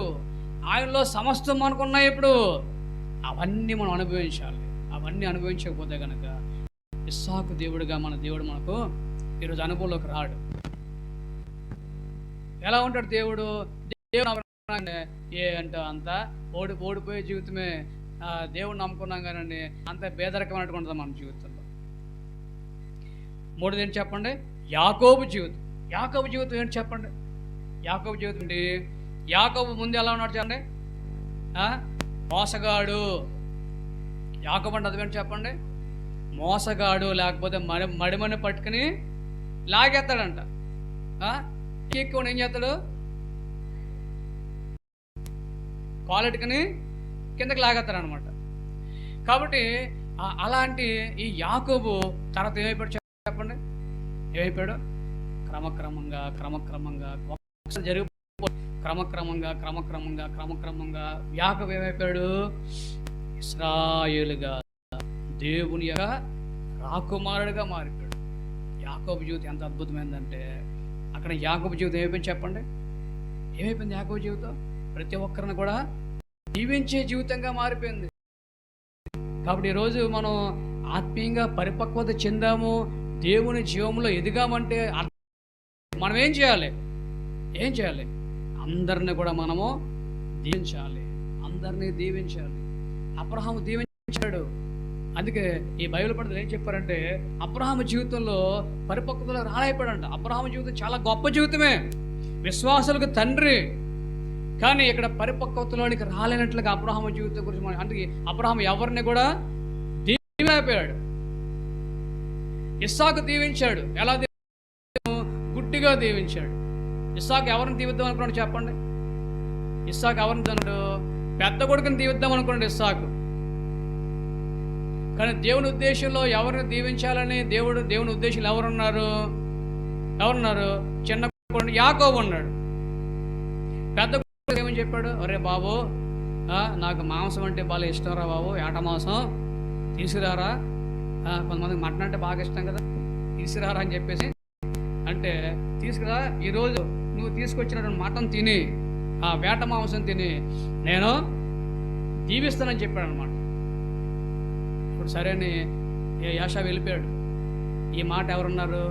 Speaker 1: ఆయనలో సమస్తం మనకున్నాయి. ఇప్పుడు అవన్నీ మనం అనుభవించాలి. అవన్నీ అనుభవించకపోతే కనుక ఇస్సాకు దేవుడిగా మన దేవుడు మనకు ఈరోజు అనుభవంలోకి రాడు. ఎలా ఉంటాడు దేవుడు? ఏ అంటే అంతా ఓడిపోయే జీవితమే. దేవుడు నమ్ముకున్నాం కానీ అంత బేదరకమైనటువంటి ఉంటుంది మన జీవితంలో. మూడోది ఏంటి చెప్పండి? యాకోబు జీవితం. యాకోబు జీవితం ఏంటి చెప్పండి? యాకోబు జీవితం ఏంటి? యాకోబు ముందు ఎలా ఉన్నాడు చెప్పండి? మోసగాడు. యాకోబు అంటే అదేంటి చెప్పండి? మోసగాడు. లేకపోతే మడిమని పట్టుకుని లాగేస్తాడంట. ఎక్కువ ఏం చేస్తాడు? కాలెట్టుకుని కిందకి లాగేస్తాడు అనమాట. కాబట్టి అలాంటి ఈ యాకోబు తర్వాత ఏమైపోయాడు చెప్పండి? ఏమైపోయాడు? క్రమక్రమంగా యాకోబు ఏమైపోయాడు? ఇశ్రాయేలుగా, దేవుని యొక్క రాకుమారుడిగా మారిపోయాడు. యాకోబు జీవితం ఎంత అద్భుతమైందంటే, అక్కడ యాకోబు జీవితం ఏమైపోయింది చెప్పండి? ఏమైపోయింది యాకోబు జీవితం? ప్రతి ఒక్కరిని కూడా దీవించే జీవితంగా మారిపోయింది. కాబట్టి ఈరోజు మనం ఆత్మీయంగా పరిపక్వత చెందాము, దేవుని జీవంలో ఎదిగామంటే మనం ఏం చేయాలి? అందరిని కూడా మనము దీవించాలి. అందరినీ దీవించాలి. అబ్రహాము దీవించాడు. అందుకే ఈ బైబిల్ పండితులు ఏం చెప్పారంటే, అబ్రహాము జీవితంలో పరిపక్వతలో రాలేకపోయాడంట. అబ్రహాము జీవితం చాలా గొప్ప జీవితమే, విశ్వాసులకు తండ్రి. కానీ ఇక్కడ పరిపక్వతలోనికి రాలేనట్లుగా అబ్రహాము జీవితం గురించి అందుకే అబ్రహాము ఎవరిని కూడా దీవించలేకపోయాడు. ఇస్సాకు దీవించాడు. ఎలా గుడ్డిగా దీవించాడు. ఇస్సాకు ఎవరిని దీవిద్దాం అనుకున్నాడు చెప్పండి? ఇస్సాకు ఎవరిని తన్నాడు? పెద్ద కొడుకుని దీవిద్దాం అనుకున్నాడు ఇస్సాకు. కానీ దేవుని ఉద్దేశంలో ఎవరిని దీవించాలని దేవుని ఉద్దేశంలో ఎవరున్నారు? చిన్న కొడుకు యాకోబు ఉన్నాడు. పెద్ద కొడుకు ఏమని చెప్పాడు? అరే బాబు, నాకు మాంసం అంటే బాగా ఇష్టం రా బాబు, ఏట మాంసం తీసుకురారా. కొంతమందికి మటన్ అంటే బాగా ఇష్టం కదా, తీసుకురారా అని చెప్పేసి అంటే తీసుకురా, ఈరోజు నువ్వు తీసుకొచ్చినటువంటి మటన్ తిని, ఆ వేట మాంసం తిని నేను దీవిస్తానని చెప్పాడు అనమాట. ఇప్పుడు సరే అని యాషా వెళ్ళిపోయాడు. ఈ మాట ఎవరున్నారు?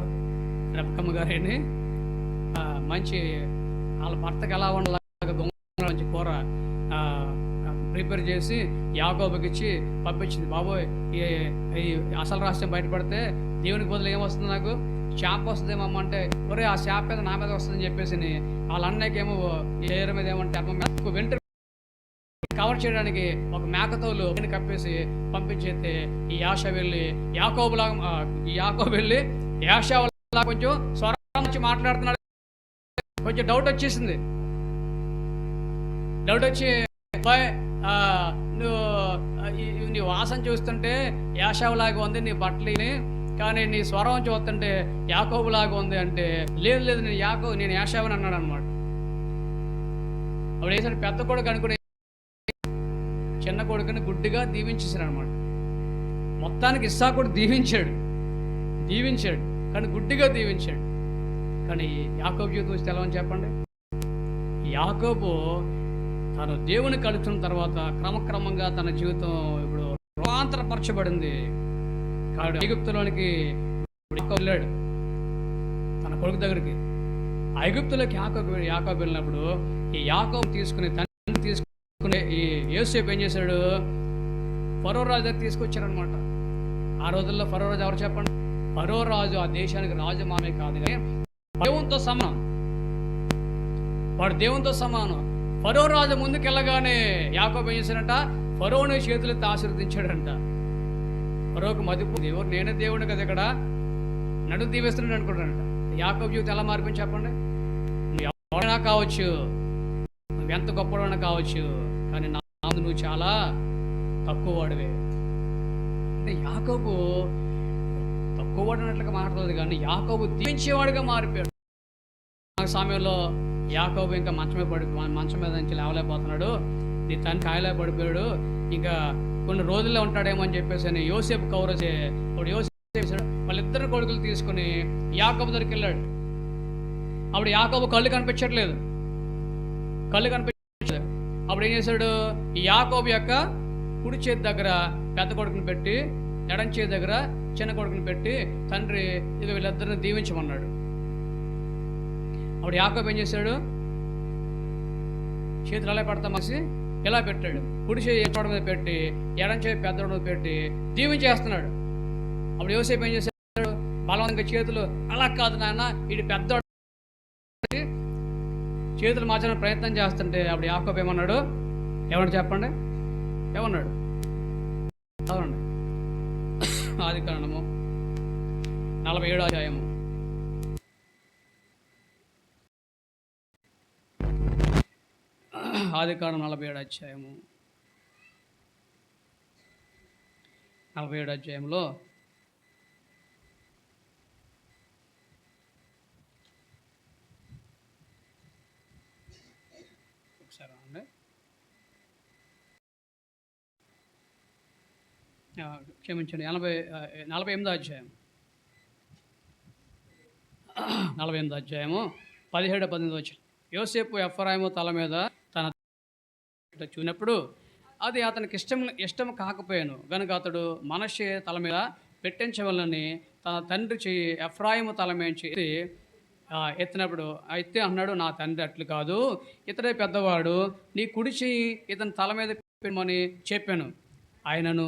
Speaker 1: రెబెక్కమ్మ గారేని మంచి వాళ్ళ భర్తకి ఎలా ఉండలాగా మంచి కూర ప్రిపేర్ చేసి యాకోబుకి ఇచ్చి పంపించింది. బాబోయ్, ఈ అసలు రహస్యం బయటపడితే దేవునికి బదులు ఏమొస్తుంది? నాకు శాప వస్తుందేమమ్మ అంటే, ఒరే ఆ శాప మీద నా మీద వస్తుందని చెప్పేసి వాళ్ళ అన్నయ్యకేమో ఏర మీద ఏమంటే వెంట కవర్ చేయడానికి ఒక మేకతోలు కప్పేసి పంపించేస్తే ఈ యాకోబు వెళ్ళి యాషా కొంచెం స్వరం నుంచి మాట్లాడుతున్నాడు. కొంచెం డౌట్ వచ్చేసింది. డౌట్ వచ్చి, నీ వాసన చూస్తుంటే యాషావులాగా ఉంది నీ బట్టలని, కానీ నీ స్వరం చూస్తుంటే యాకోబులాగా ఉంది అంటే, లేదు నేను యాషావుని అన్నాడు అనమాట. అప్పుడు వేసాడు పెద్ద కొడుకు అనుకునే చిన్న కొడుకుని గుడ్డిగా దీవించేసాడు అనమాట. మొత్తానికి ఇస్సాకు దీవించాడు కానీ గుడ్డిగా దీవించాడు. కానీ యాకోబు జీవితం వచ్చి తెలవని చెప్పండి? యాకోబు తను దేవుని కలుసుకున్న తర్వాత క్రమక్రమంగా తన జీవితం ఇప్పుడు రూపాంతరపరచబడింది. కాబట్టి ఐగుప్తులోనికి వెళ్ళాడు తన కొడుకు దగ్గరికి. ఐగుప్తులోకి యాకోబు వెళ్ళినప్పుడు ఈ యాకోబు తండ్రి తీసుకుని ఈ యోసేపు ఏం చేశాడు? ఫరో రాజు దగ్గర తీసుకొచ్చారనమాట. ఆ రోజుల్లో ఫరో రాజు ఎవరు చెప్పండి? ఫరో రాజు ఆ దేశానికి రాజు మామే కాదు, కానీ దేవునితో సమానం. వాడు దేవునితో సమానం. ఫరో రాజు ముందుకెళ్ళగానే యాకోబు ఏం చేశాడంట? ఫరోని చేతులెత్తి ఆశీర్వదించాడంట. ఫరోకు మదిపోయింది. ఎవరు? నేనే దేవుడు కదా ఇక్కడ, నడుము దీవిస్తున్నాడు అనుకుంటాడంట. యాకోబు జీవితం ఎలా మారిపోయింది చెప్పండి? నువ్వు ఎవరైనా కావచ్చు, నువ్వు ఎంత గొప్పవాడైనా కావచ్చు, కానీ నా ముందు నువ్వు చాలా తక్కువ వాడివే. అంటే యాకోబు తక్కువ వాడు అన్నట్లుగా మాట్లాడదు, కానీ యాకోబు దీవించేవాడిగా మారిపోయాడు. ఆ సమయంలో యాకోబు ఇంకా మంచం మీద నుంచి లేవలేకపోతున్నాడు, నీ తండ్రి కాయలే పడిపోయాడు, ఇంకా కొన్ని రోజుల్లో ఉంటాడేమో అని చెప్పేసి అని యోసేపు కౌరసే అప్పుడు యోసేపు వాళ్ళిద్దరు కొడుకులు తీసుకుని యాకోబు దగ్గరికి వెళ్ళాడు. అప్పుడు యాకోబు కళ్ళు కనిపించట్లేదు. అప్పుడు ఏం చేశాడు? ఈ యాకోబు యొక్క కుడి చేతి దగ్గర పెద్ద కొడుకుని పెట్టి, ఎడం చేతి దగ్గర చిన్న కొడుకుని పెట్టి, తండ్రి ఇక వీళ్ళిద్దరిని దీవించమన్నాడు. అప్పుడు యాకోబు ఏం చేశాడు? చేతులు అలా పెడతా మసి ఇలా పెట్టాడు. కుడి చేయి చోట మీద పెట్టి, ఎడం చేయి పెద్ద మీద పెట్టి దీవించేస్తున్నాడు. అప్పుడు యోసేపు ఏం చేశాడు? బలవంతంగా చేతులు అలా కాదు నాన్న, ఇది పెద్ద చేతులు మార్చడానికి ప్రయత్నం చేస్తుంటే అప్పుడు యాకోబు ఏమన్నాడు? ఏమన్నా చెప్పండి, ఏమన్నాడు? అవునండి, ఆదికాండము 47వ అధ్యాయము. ఆదికాండం 47వ అధ్యాయము. 47వ అధ్యాయంలో ఒకసారి అండి, క్షమించండి, 48వ అధ్యాయం. 48వ అధ్యాయము 17-18 వచ్చిన. యోసేపు ఎఫ్రాయిము తల మీద తన చూసినప్పుడు అది అతనికి ఇష్టం కాకపోయాను గనుక అతడు మనష్షే తల మీద పెట్టించవలని తన తండ్రి చెయ్యి ఎఫ్రాయిము తల మీద ఎత్తినప్పుడు అయితే అన్నాడు, నా తండ్రి అట్లు కాదు, ఇతడే పెద్దవాడు, నీ కుడి చెయ్యి ఇతని తల మీద పెట్టమని చెప్పాను. ఆయనను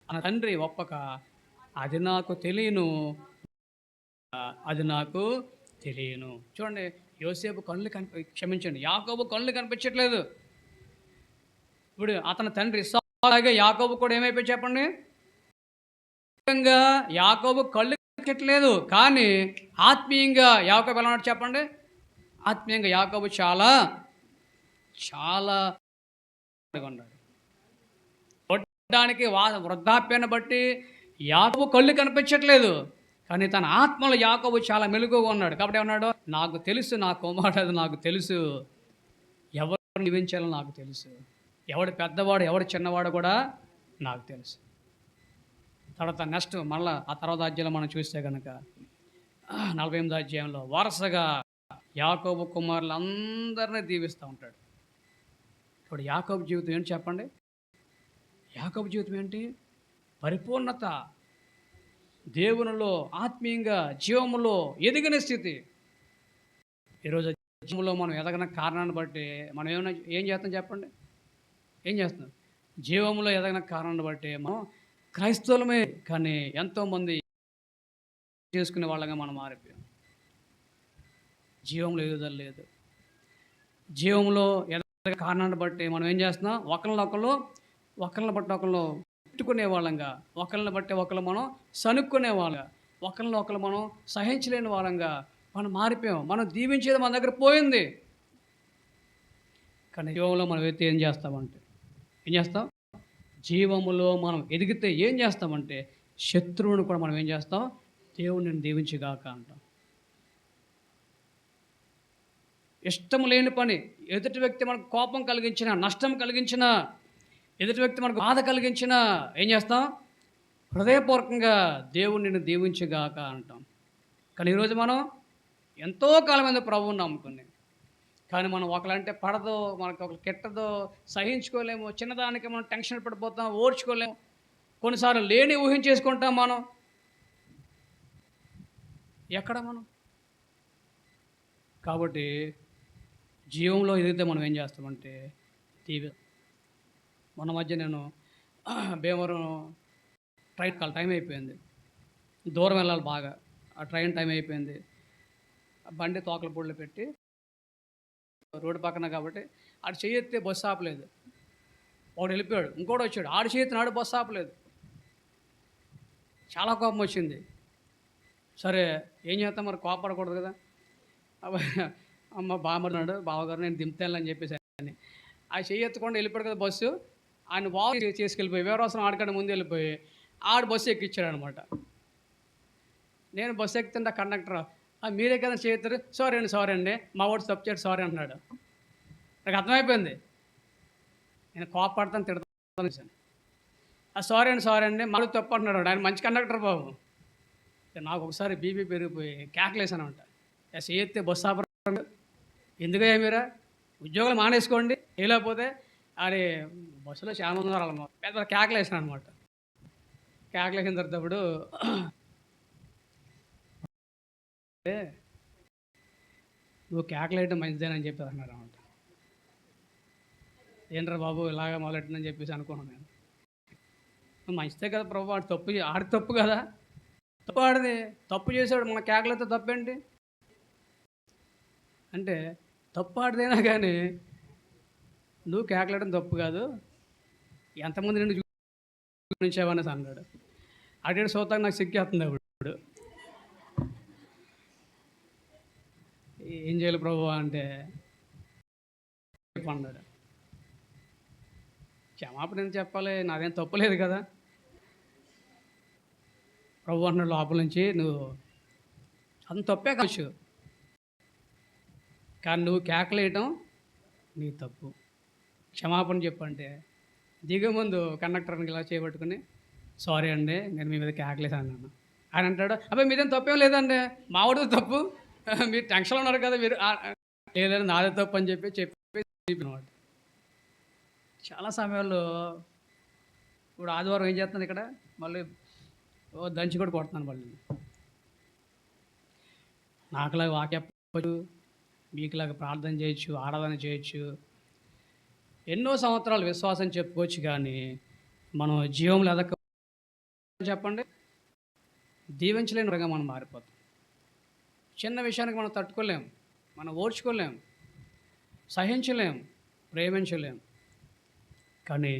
Speaker 1: తన తండ్రి ఒప్పక, అది నాకు తెలియను, అది నాకు తెలియను. చూడండి, యోసేపు కళ్ళు క్షమించండి, యాకోబు కళ్ళు కనిపించట్లేదు. ఇప్పుడు అతని తండ్రి అలాగే యాకోబు కూడా ఏమైపోయి చెప్పండి? యాకోబు కళ్ళు కనిపించట్లేదు, కానీ ఆత్మీయంగా యాకోబు ఎలా ఉన్నాడు చెప్పండి? ఆత్మీయంగా యాకోబు చాలా చాలా ఉన్నాడు. దానికి వృద్ధాప్యాన్ని బట్టి యాకోబు కళ్ళు కనిపించట్లేదు, కానీ తన ఆత్మలో యాకోబు చాలా మెలుగుగా ఉన్నాడు. కాబట్టి ఏమన్నాడు? నాకు తెలుసు, నా కుమారుడు నాకు తెలుసు, ఎవరు జీవించాలో నాకు తెలుసు, ఎవడు పెద్దవాడు ఎవడు చిన్నవాడు కూడా నాకు తెలుసు. తర్వాత నెక్స్ట్ మళ్ళీ ఆ తర్వాత అధ్యాయంలో మనం చూస్తే కనుక 48వ అధ్యాయంలో వరుసగా యాకోబు కుమారులు అందరినీ దీవిస్తూ ఉంటాడు. ఇప్పుడు యాకోబు జీవితం ఏంటి చెప్పండి? యాకోబు జీవితం ఏంటి? పరిపూర్ణత, దేవునిలో ఆత్మీయంగా జీవములో ఎదిగిన స్థితి. ఈరోజు జీవంలో మనం ఎదగిన కారణాన్ని బట్టి మనం ఏం చేస్తాం చెప్పండి? ఏం చేస్తున్నాం? జీవంలో ఎదగిన కారణాన్ని బట్టి మనం క్రైస్తవులమే, కానీ ఎంతోమంది చేసుకునే వాళ్ళగా మనం మారిపోయాం. జీవంలో ఎదుగుదల లేదు. జీవంలో ఎదగిన కారణాన్ని బట్టి మనం ఏం చేస్తున్నాం? ఒకళ్ళని బట్టి ఒకళ్ళు పెట్టుకునే వాళ్ళంగా, ఒకళ్ళని బట్టి ఒకళ్ళు మనం సనుక్కునే వాళ్ళంగా, ఒకళ్ళని ఒకళ్ళు మనం సహించలేని వాళ్ళంగా మనం మారిపోయాం. మనం దీవించేది మన దగ్గర పోయింది. కానీ జీవంలో మనం అయితే ఏం చేస్తామంటే జీవములో మనం ఎదిగితే ఏం చేస్తామంటే శత్రువుని కూడా మనం ఏం చేస్తాం? దేవుడిని దీవించుగాక అంటాం. ఇష్టం లేని పని, ఎదుటి వ్యక్తి మనకు కోపం కలిగించిన, నష్టం కలిగించిన, ఎదుటి వ్యక్తి మనకు బాధ కలిగించిన ఏం చేస్తాం? హృదయపూర్వకంగా దేవుడిని దీవించుగాక అంటాం. కానీ ఈరోజు మనం ఎంతో కాలమైన ప్రభువుని నమ్ముకుని, కానీ మనం ఒకలంటే పడదో, మనకు ఒకరు కెట్టదో, సహించుకోలేము, చిన్నదానికి మనం టెన్షన్ పడిపోతాం, ఓర్చుకోలేము, కొన్నిసార్లు లేని ఊహించేసుకుంటాం. మనం ఎక్కడ మనం? కాబట్టి జీవంలో ఎదిగితే మనం ఏం చేస్తామంటే మొన్న మధ్య నేను భీమవరం ట్రైన్ టైం అయిపోయింది, దూరం వెళ్ళాలి బాగా, ఆ ట్రైన్ టైం అయిపోయింది, బండి తోకల పొడిలో పెట్టి రోడ్డు పక్కన కాబట్టి ఆడు చేయెత్తే బస్సు ఆపలేదు. వాడు వెళ్ళిపోయాడు, ఇంకోటి వచ్చాడు, ఆడు చేయెత్తినాడు బస్సు ఆపలేదు. చాలా కోపం వచ్చింది. సరే ఏం చేస్తాం మరి, కోపడకూడదు కదా. అబ్బా, అమ్మ బామ్మన్నాడు బావగారు నేను దింపుతానులే అని చెప్పేసి అని ఆ చెయ్యి ఎత్తకుండా వెళ్ళిపోయాడు కదా బస్సు. ఆయన వాక్ చేసుకెళ్ళిపోయి వ్యవరాసం ఆడకంటే ముందు వెళ్ళిపోయి ఆడు బస్సు ఎక్కించాడు అనమాట. నేను బస్సు ఎక్కుతుంటే కండక్టర్ మీరే కదా చేస్తారు, సారీ అండి మా వాడు తప్పు చేయడు సారీ అంటున్నాడు. నాకు అర్థమైపోయింది నేను కోపడతాను తిడతాను. సారీ అండి మాకు తప్పు అంటున్నాడు. ఆయన మంచి కండక్టర్ బాబు. నాకు ఒకసారి బీపీ పెరిగిపోయి కేకలేసాను అంట. ఎత్తే బస్సు ఆపరు ఎందుకయ్యా మీరా ఉద్యోగాలు మానేసుకోండి లేకపోతే అది బస్సులో చాలా మంది ఉన్నారు వాళ్ళ పెద్ద కేకలేసాను అనమాట. కేకలేసిన తర్వాత నువ్వు కేకలేయడం మంచిదేనని చెప్పి అన్నారు అనమాట. ఏంట్రా బాబు ఇలాగ మొదలెట్టిందని చెప్పేసి అనుకున్నాను నేను. మంచిదే కదా ప్రభు, ఆడి తప్పు కదా, తప్పు ఆడిది, తప్పు చేసాడు మన కేకలతో తప్పేంటి అంటే తప్పు ఆడిదైనా కానీ నువ్వు కేకలేయడం తప్పు కాదు, ఎంతమంది నిన్ను చూపించావనేసి అన్నాడు. అడిగాడు సోతాకు నాకు సిగ్గేస్తుంది ఇప్పుడు ఏం చేయాలి ప్రభు అంటే అన్నాడు. క్షమాపణ ఏం చెప్పాలి, నాదేం తప్పులేదు కదా. ప్రభు అన్నాడు లోపల నుంచి, నువ్వు అంత తప్పే కావచ్చు కానీ నువ్వు కేకలేయటం నీ తప్పు, క్షమాపణ చెప్పంటే దిగే ముందు కండక్టర్ని ఇలా చేయబట్టుకుని సారీ అండి నేను మీ మీద కేకలేసాను అన్నాను. ఆయన అంటాడు అబ్బాయి మీదేం తప్పేం లేదండి మావాడు తప్పు, మీరు టెన్షన్లో ఉన్నారు కదా మీరు లేదని నాదే తప్పు అని చెప్పినవాడు. చాలా సమయాల్లో ఇప్పుడు ఆదివారం ఏం చేస్తున్నాను ఇక్కడ మళ్ళీ దంచి కూడా కొడుతున్నాను. మళ్ళీ నాకులాగా వాక్యప్పచ్చు, మీకులాగా ప్రార్థన చేయొచ్చు, ఆరాధన చేయొచ్చు, ఎన్నో సంవత్సరాలు విశ్వాసం చెప్పుకోవచ్చు, కానీ మనం జీవంలో ఎదక చెప్పండి దీవించలేని విధంగా మనం మారిపోతాం. చిన్న విషయానికి మనం తట్టుకోలేం, మనం ఓర్చుకోలేం, సహించలేం, ప్రేమించలేం. కానీ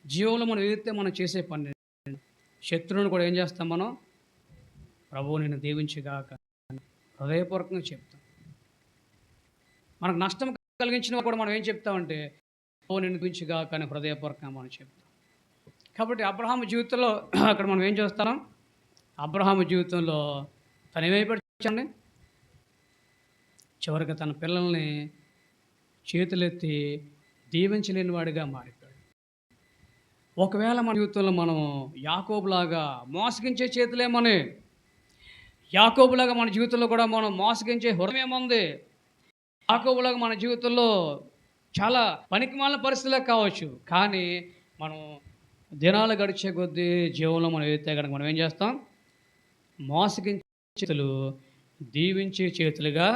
Speaker 1: జీవంలో మనం ఎదిగితే మనం చేసే పని శత్రువుని కూడా ఏం చేస్తాం మనం, ప్రభువు నేను దీవించుగాక హృదయపూర్వకంగా చెప్తాం. మనకు నష్టం కలిగించిన కూడా మనం ఏం చెప్తామంటే ప్రభువు నిన్ను దీవించుగాక అని హృదయపూర్వకంగా మనం చెప్తాం. కాబట్టి అబ్రహాము జీవితంలో అక్కడ మనం ఏం చేస్తాం, అబ్రహాము జీవితంలో తను ఏమైపడి చివరికి తన పిల్లల్ని చేతులెత్తి దీవించలేని వాడిగా మారిపోయాడు. ఒకవేళ మన జీవితంలో మనం యాకోబులాగా మోసగించే చేతులేమని, యాకోబులాగా మన జీవితంలో కూడా మనం మోసగించే హృదయం ఏముంది, యాకోబులాగా మన జీవితంలో చాలా పనికిమాలిన పరిస్థితులే కావచ్చు, కానీ మనం దినాలు గడిచే కొద్దీ జీవంలో మనం ఏదైతే కనుక మనం ఏం చేస్తాం, మోసగించే చేతులు దీవించే చేతులుగా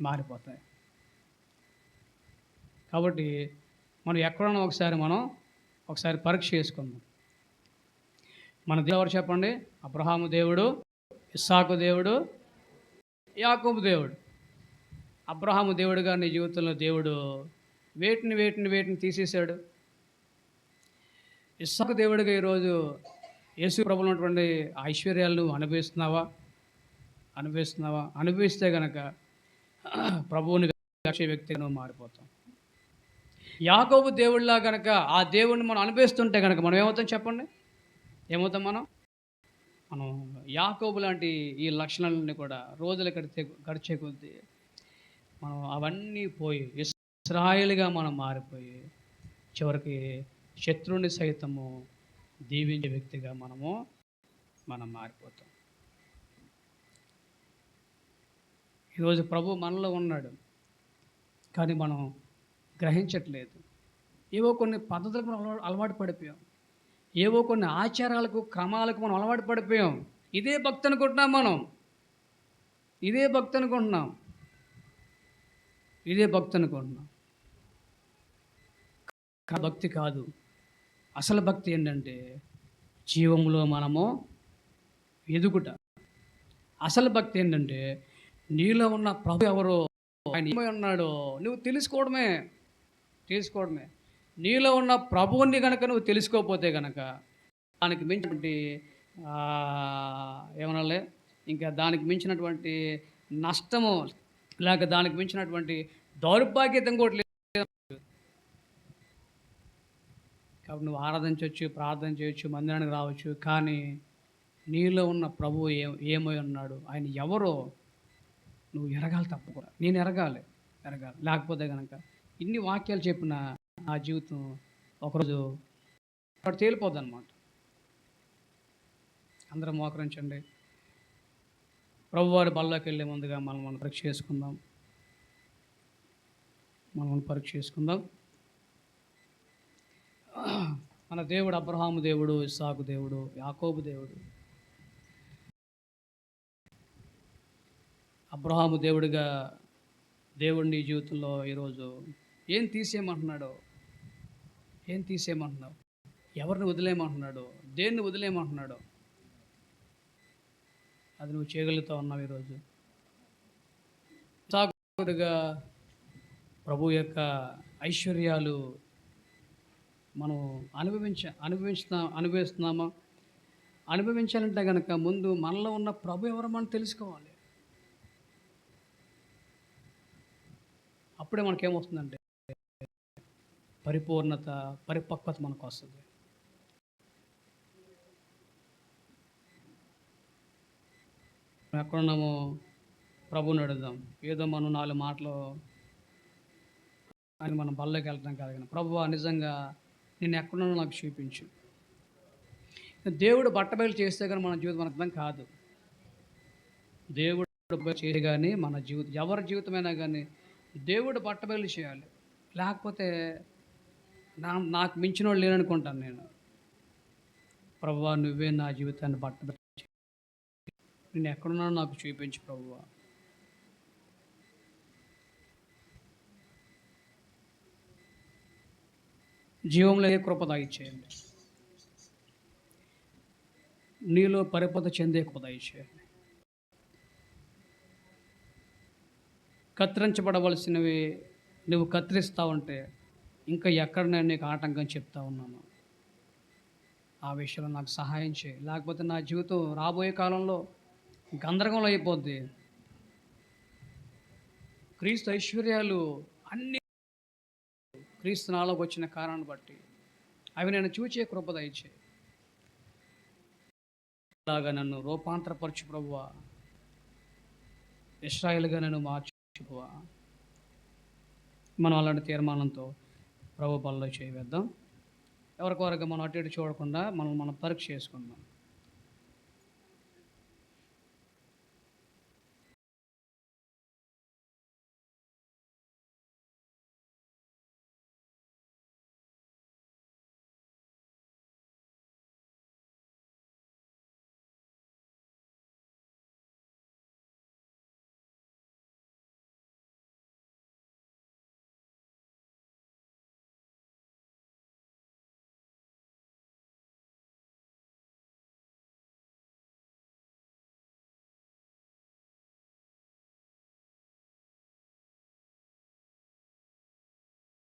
Speaker 1: మారిపోతాయి. కాబట్టి మనం ఎక్కడన్నా ఒకసారి పరీక్ష చేసుకుందాం. మన దేవుడు చెప్పండి, అబ్రహాము దేవుడు, ఇస్సాకు దేవుడు, యాకోబు దేవుడు. అబ్రహాము దేవుడుగా నీ జీవితంలో దేవుడు వేటిని తీసేశాడు. ఇస్సాకు దేవుడిగా ఈరోజు యేసు ప్రభువులో ఉన్నటువంటి ఐశ్వర్యాలను అనుభవిస్తున్నావా? అనుభవిస్తే కనుక ప్రభువుని రక్షే వ్యక్తిగా నువ్వు మారిపోతాం. యాకోబు దేవుడిలా కనుక ఆ దేవుడిని మనం అనుభవిస్తుంటే కనుక మనం ఏమవుతాం చెప్పండి, ఏమవుతాం మనం యాకోబు లాంటి ఈ లక్షణాలన్నీ కూడా రోజులు గడిచే కొద్దీ మనం అవన్నీ పోయి ఇశ్రాయేలుగా మనం మారిపోయి చివరికి శత్రువుని సైతము దీవించే వ్యక్తిగా మనం మారిపోతాం. ఈరోజు ప్రభు మనలో ఉన్నాడు, కానీ మనం గ్రహించట్లేదు. ఏవో కొన్ని పద్ధతులకు మనం అలవాటు పడిపోయాం, ఏవో కొన్ని ఆచారాలకు క్రమాలకు మనం అలవాటు పడిపోయాం. ఇదే భక్తి అనుకుంటున్నాం, ఇదే భక్తి అనుకుంటున్నాం. భక్తి కాదు. అసలు భక్తి ఏంటంటే జీవంలో మనము ఎదుగుట. అసలు భక్తి ఏంటంటే నీలో ఉన్న ప్రభు ఎవరో, ఆయన ఏమై ఉన్నాడో నువ్వు తెలుసుకోవడమే. నీలో ఉన్న ప్రభువుని కనుక నువ్వు తెలుసుకోకపోతే కనుక దానికి మించి ఏమనాలి, ఇంకా దానికి మించినటువంటి నష్టము, లేక దానికి మించినటువంటి దౌర్భాగ్యత ఇంకోటి లేదు. కాబట్టి నువ్వు ఆరాధించొచ్చు, ప్రార్థన చేయొచ్చు, మందిరానికి రావచ్చు. కానీ నీలో ఉన్న ప్రభువు ఏమై ఉన్నాడు, ఆయన ఎవరో నువ్వు ఎరగాలి తప్పకుండా. నేను ఎరగాలి. లేకపోతే గనక ఇన్ని వాక్యాలు చెప్పిన నా జీవితం ఒకరోజు అక్కడ తేలిపోద్దనమాట. అందరం మోకరించండి. ప్రభువారి బల్లోకి వెళ్ళే ముందుగా మనం పరీక్ష చేసుకుందాం. మన దేవుడు అబ్రహాము దేవుడు, ఇస్సాకు దేవుడు, యాకోబు దేవుడు. అబ్రహాము దేవుడిగా దేవుడు నీ జీవితంలో ఈరోజు ఏం తీసేయమంటున్నాడు? ఎవరిని వదిలేయమంటున్నాడు? దేన్ని వదిలేయమంటున్నాడు? అది నువ్వు చేయగలుగుతా ఉన్నావు ఈరోజు. సాగుగా ప్రభు యొక్క ఐశ్వర్యాలు మనం అనుభవిస్తున్నామా? అనుభవించాలంటే కనుక ముందు మనలో ఉన్న ప్రభు ఎవరో మనం తెలుసుకోవాలి. అప్పుడే మనకేమొస్తుందంటే పరిపూర్ణత, పరిపక్వత మనకు వస్తుంది. ఎక్కడున్నామో ప్రభువుని అడుగుదాం. ఏదో మనం 4 మాటలు అని మనం బల్లోకి వెళ్ళడం కాదు, కానీ ప్రభువా నిజంగా నేను ఎక్కడున్నానో నాకు చూపించు. దేవుడు బట్టబయలు చేస్తే కానీ మన జీవితం అర్థం కాదు. దేవుడు చేసి కానీ మన జీవితం, ఎవరి జీవితమైనా కానీ దేవుడు బట్టబయలు చేయాలి. లేకపోతే నాకు మించిన వాళ్ళు లేననుకుంటాను నేను. ప్రభువా నువ్వే నా జీవితాన్ని బట్టబయలు, నేను ఎక్కడున్నానో నాకు చూపించు ప్రభువా. జీవంలో ఏ కృప దయచేయండి. నీలో పరిపక్వత చెందే కృప దయచేయండి. కత్తిరించబడవలసినవి నువ్వు కత్తిరిస్తావంటే ఇంకా ఎక్కడ నేను నీకు ఆటంకం చెప్తా ఉన్నాను. ఆ విషయంలో నాకు సహాయం చేయి. లేకపోతే నా జీవితం రాబోయే కాలంలో గందరగోళం అయిపోద్ది. క్రీస్తు ఐశ్వర్యాలు అన్నీ క్రీస్తు నాలోకి వచ్చిన కారణాన్ని బట్టి అవి నేను చూచే కృప దయచేయి. ఇలాగా నన్ను రూపాంతరపరచు ప్రభువా. ఇశ్రాయేలుగా నన్ను మార్చు ప్రభువా. మనం అలాంటి తీర్మానంతో ప్రభు బల్లో చేయవేద్దాం. ఎవరికొరగా మనం అటు ఇటు చూడకుండా మనం పరీక్ష చేసుకుందాం.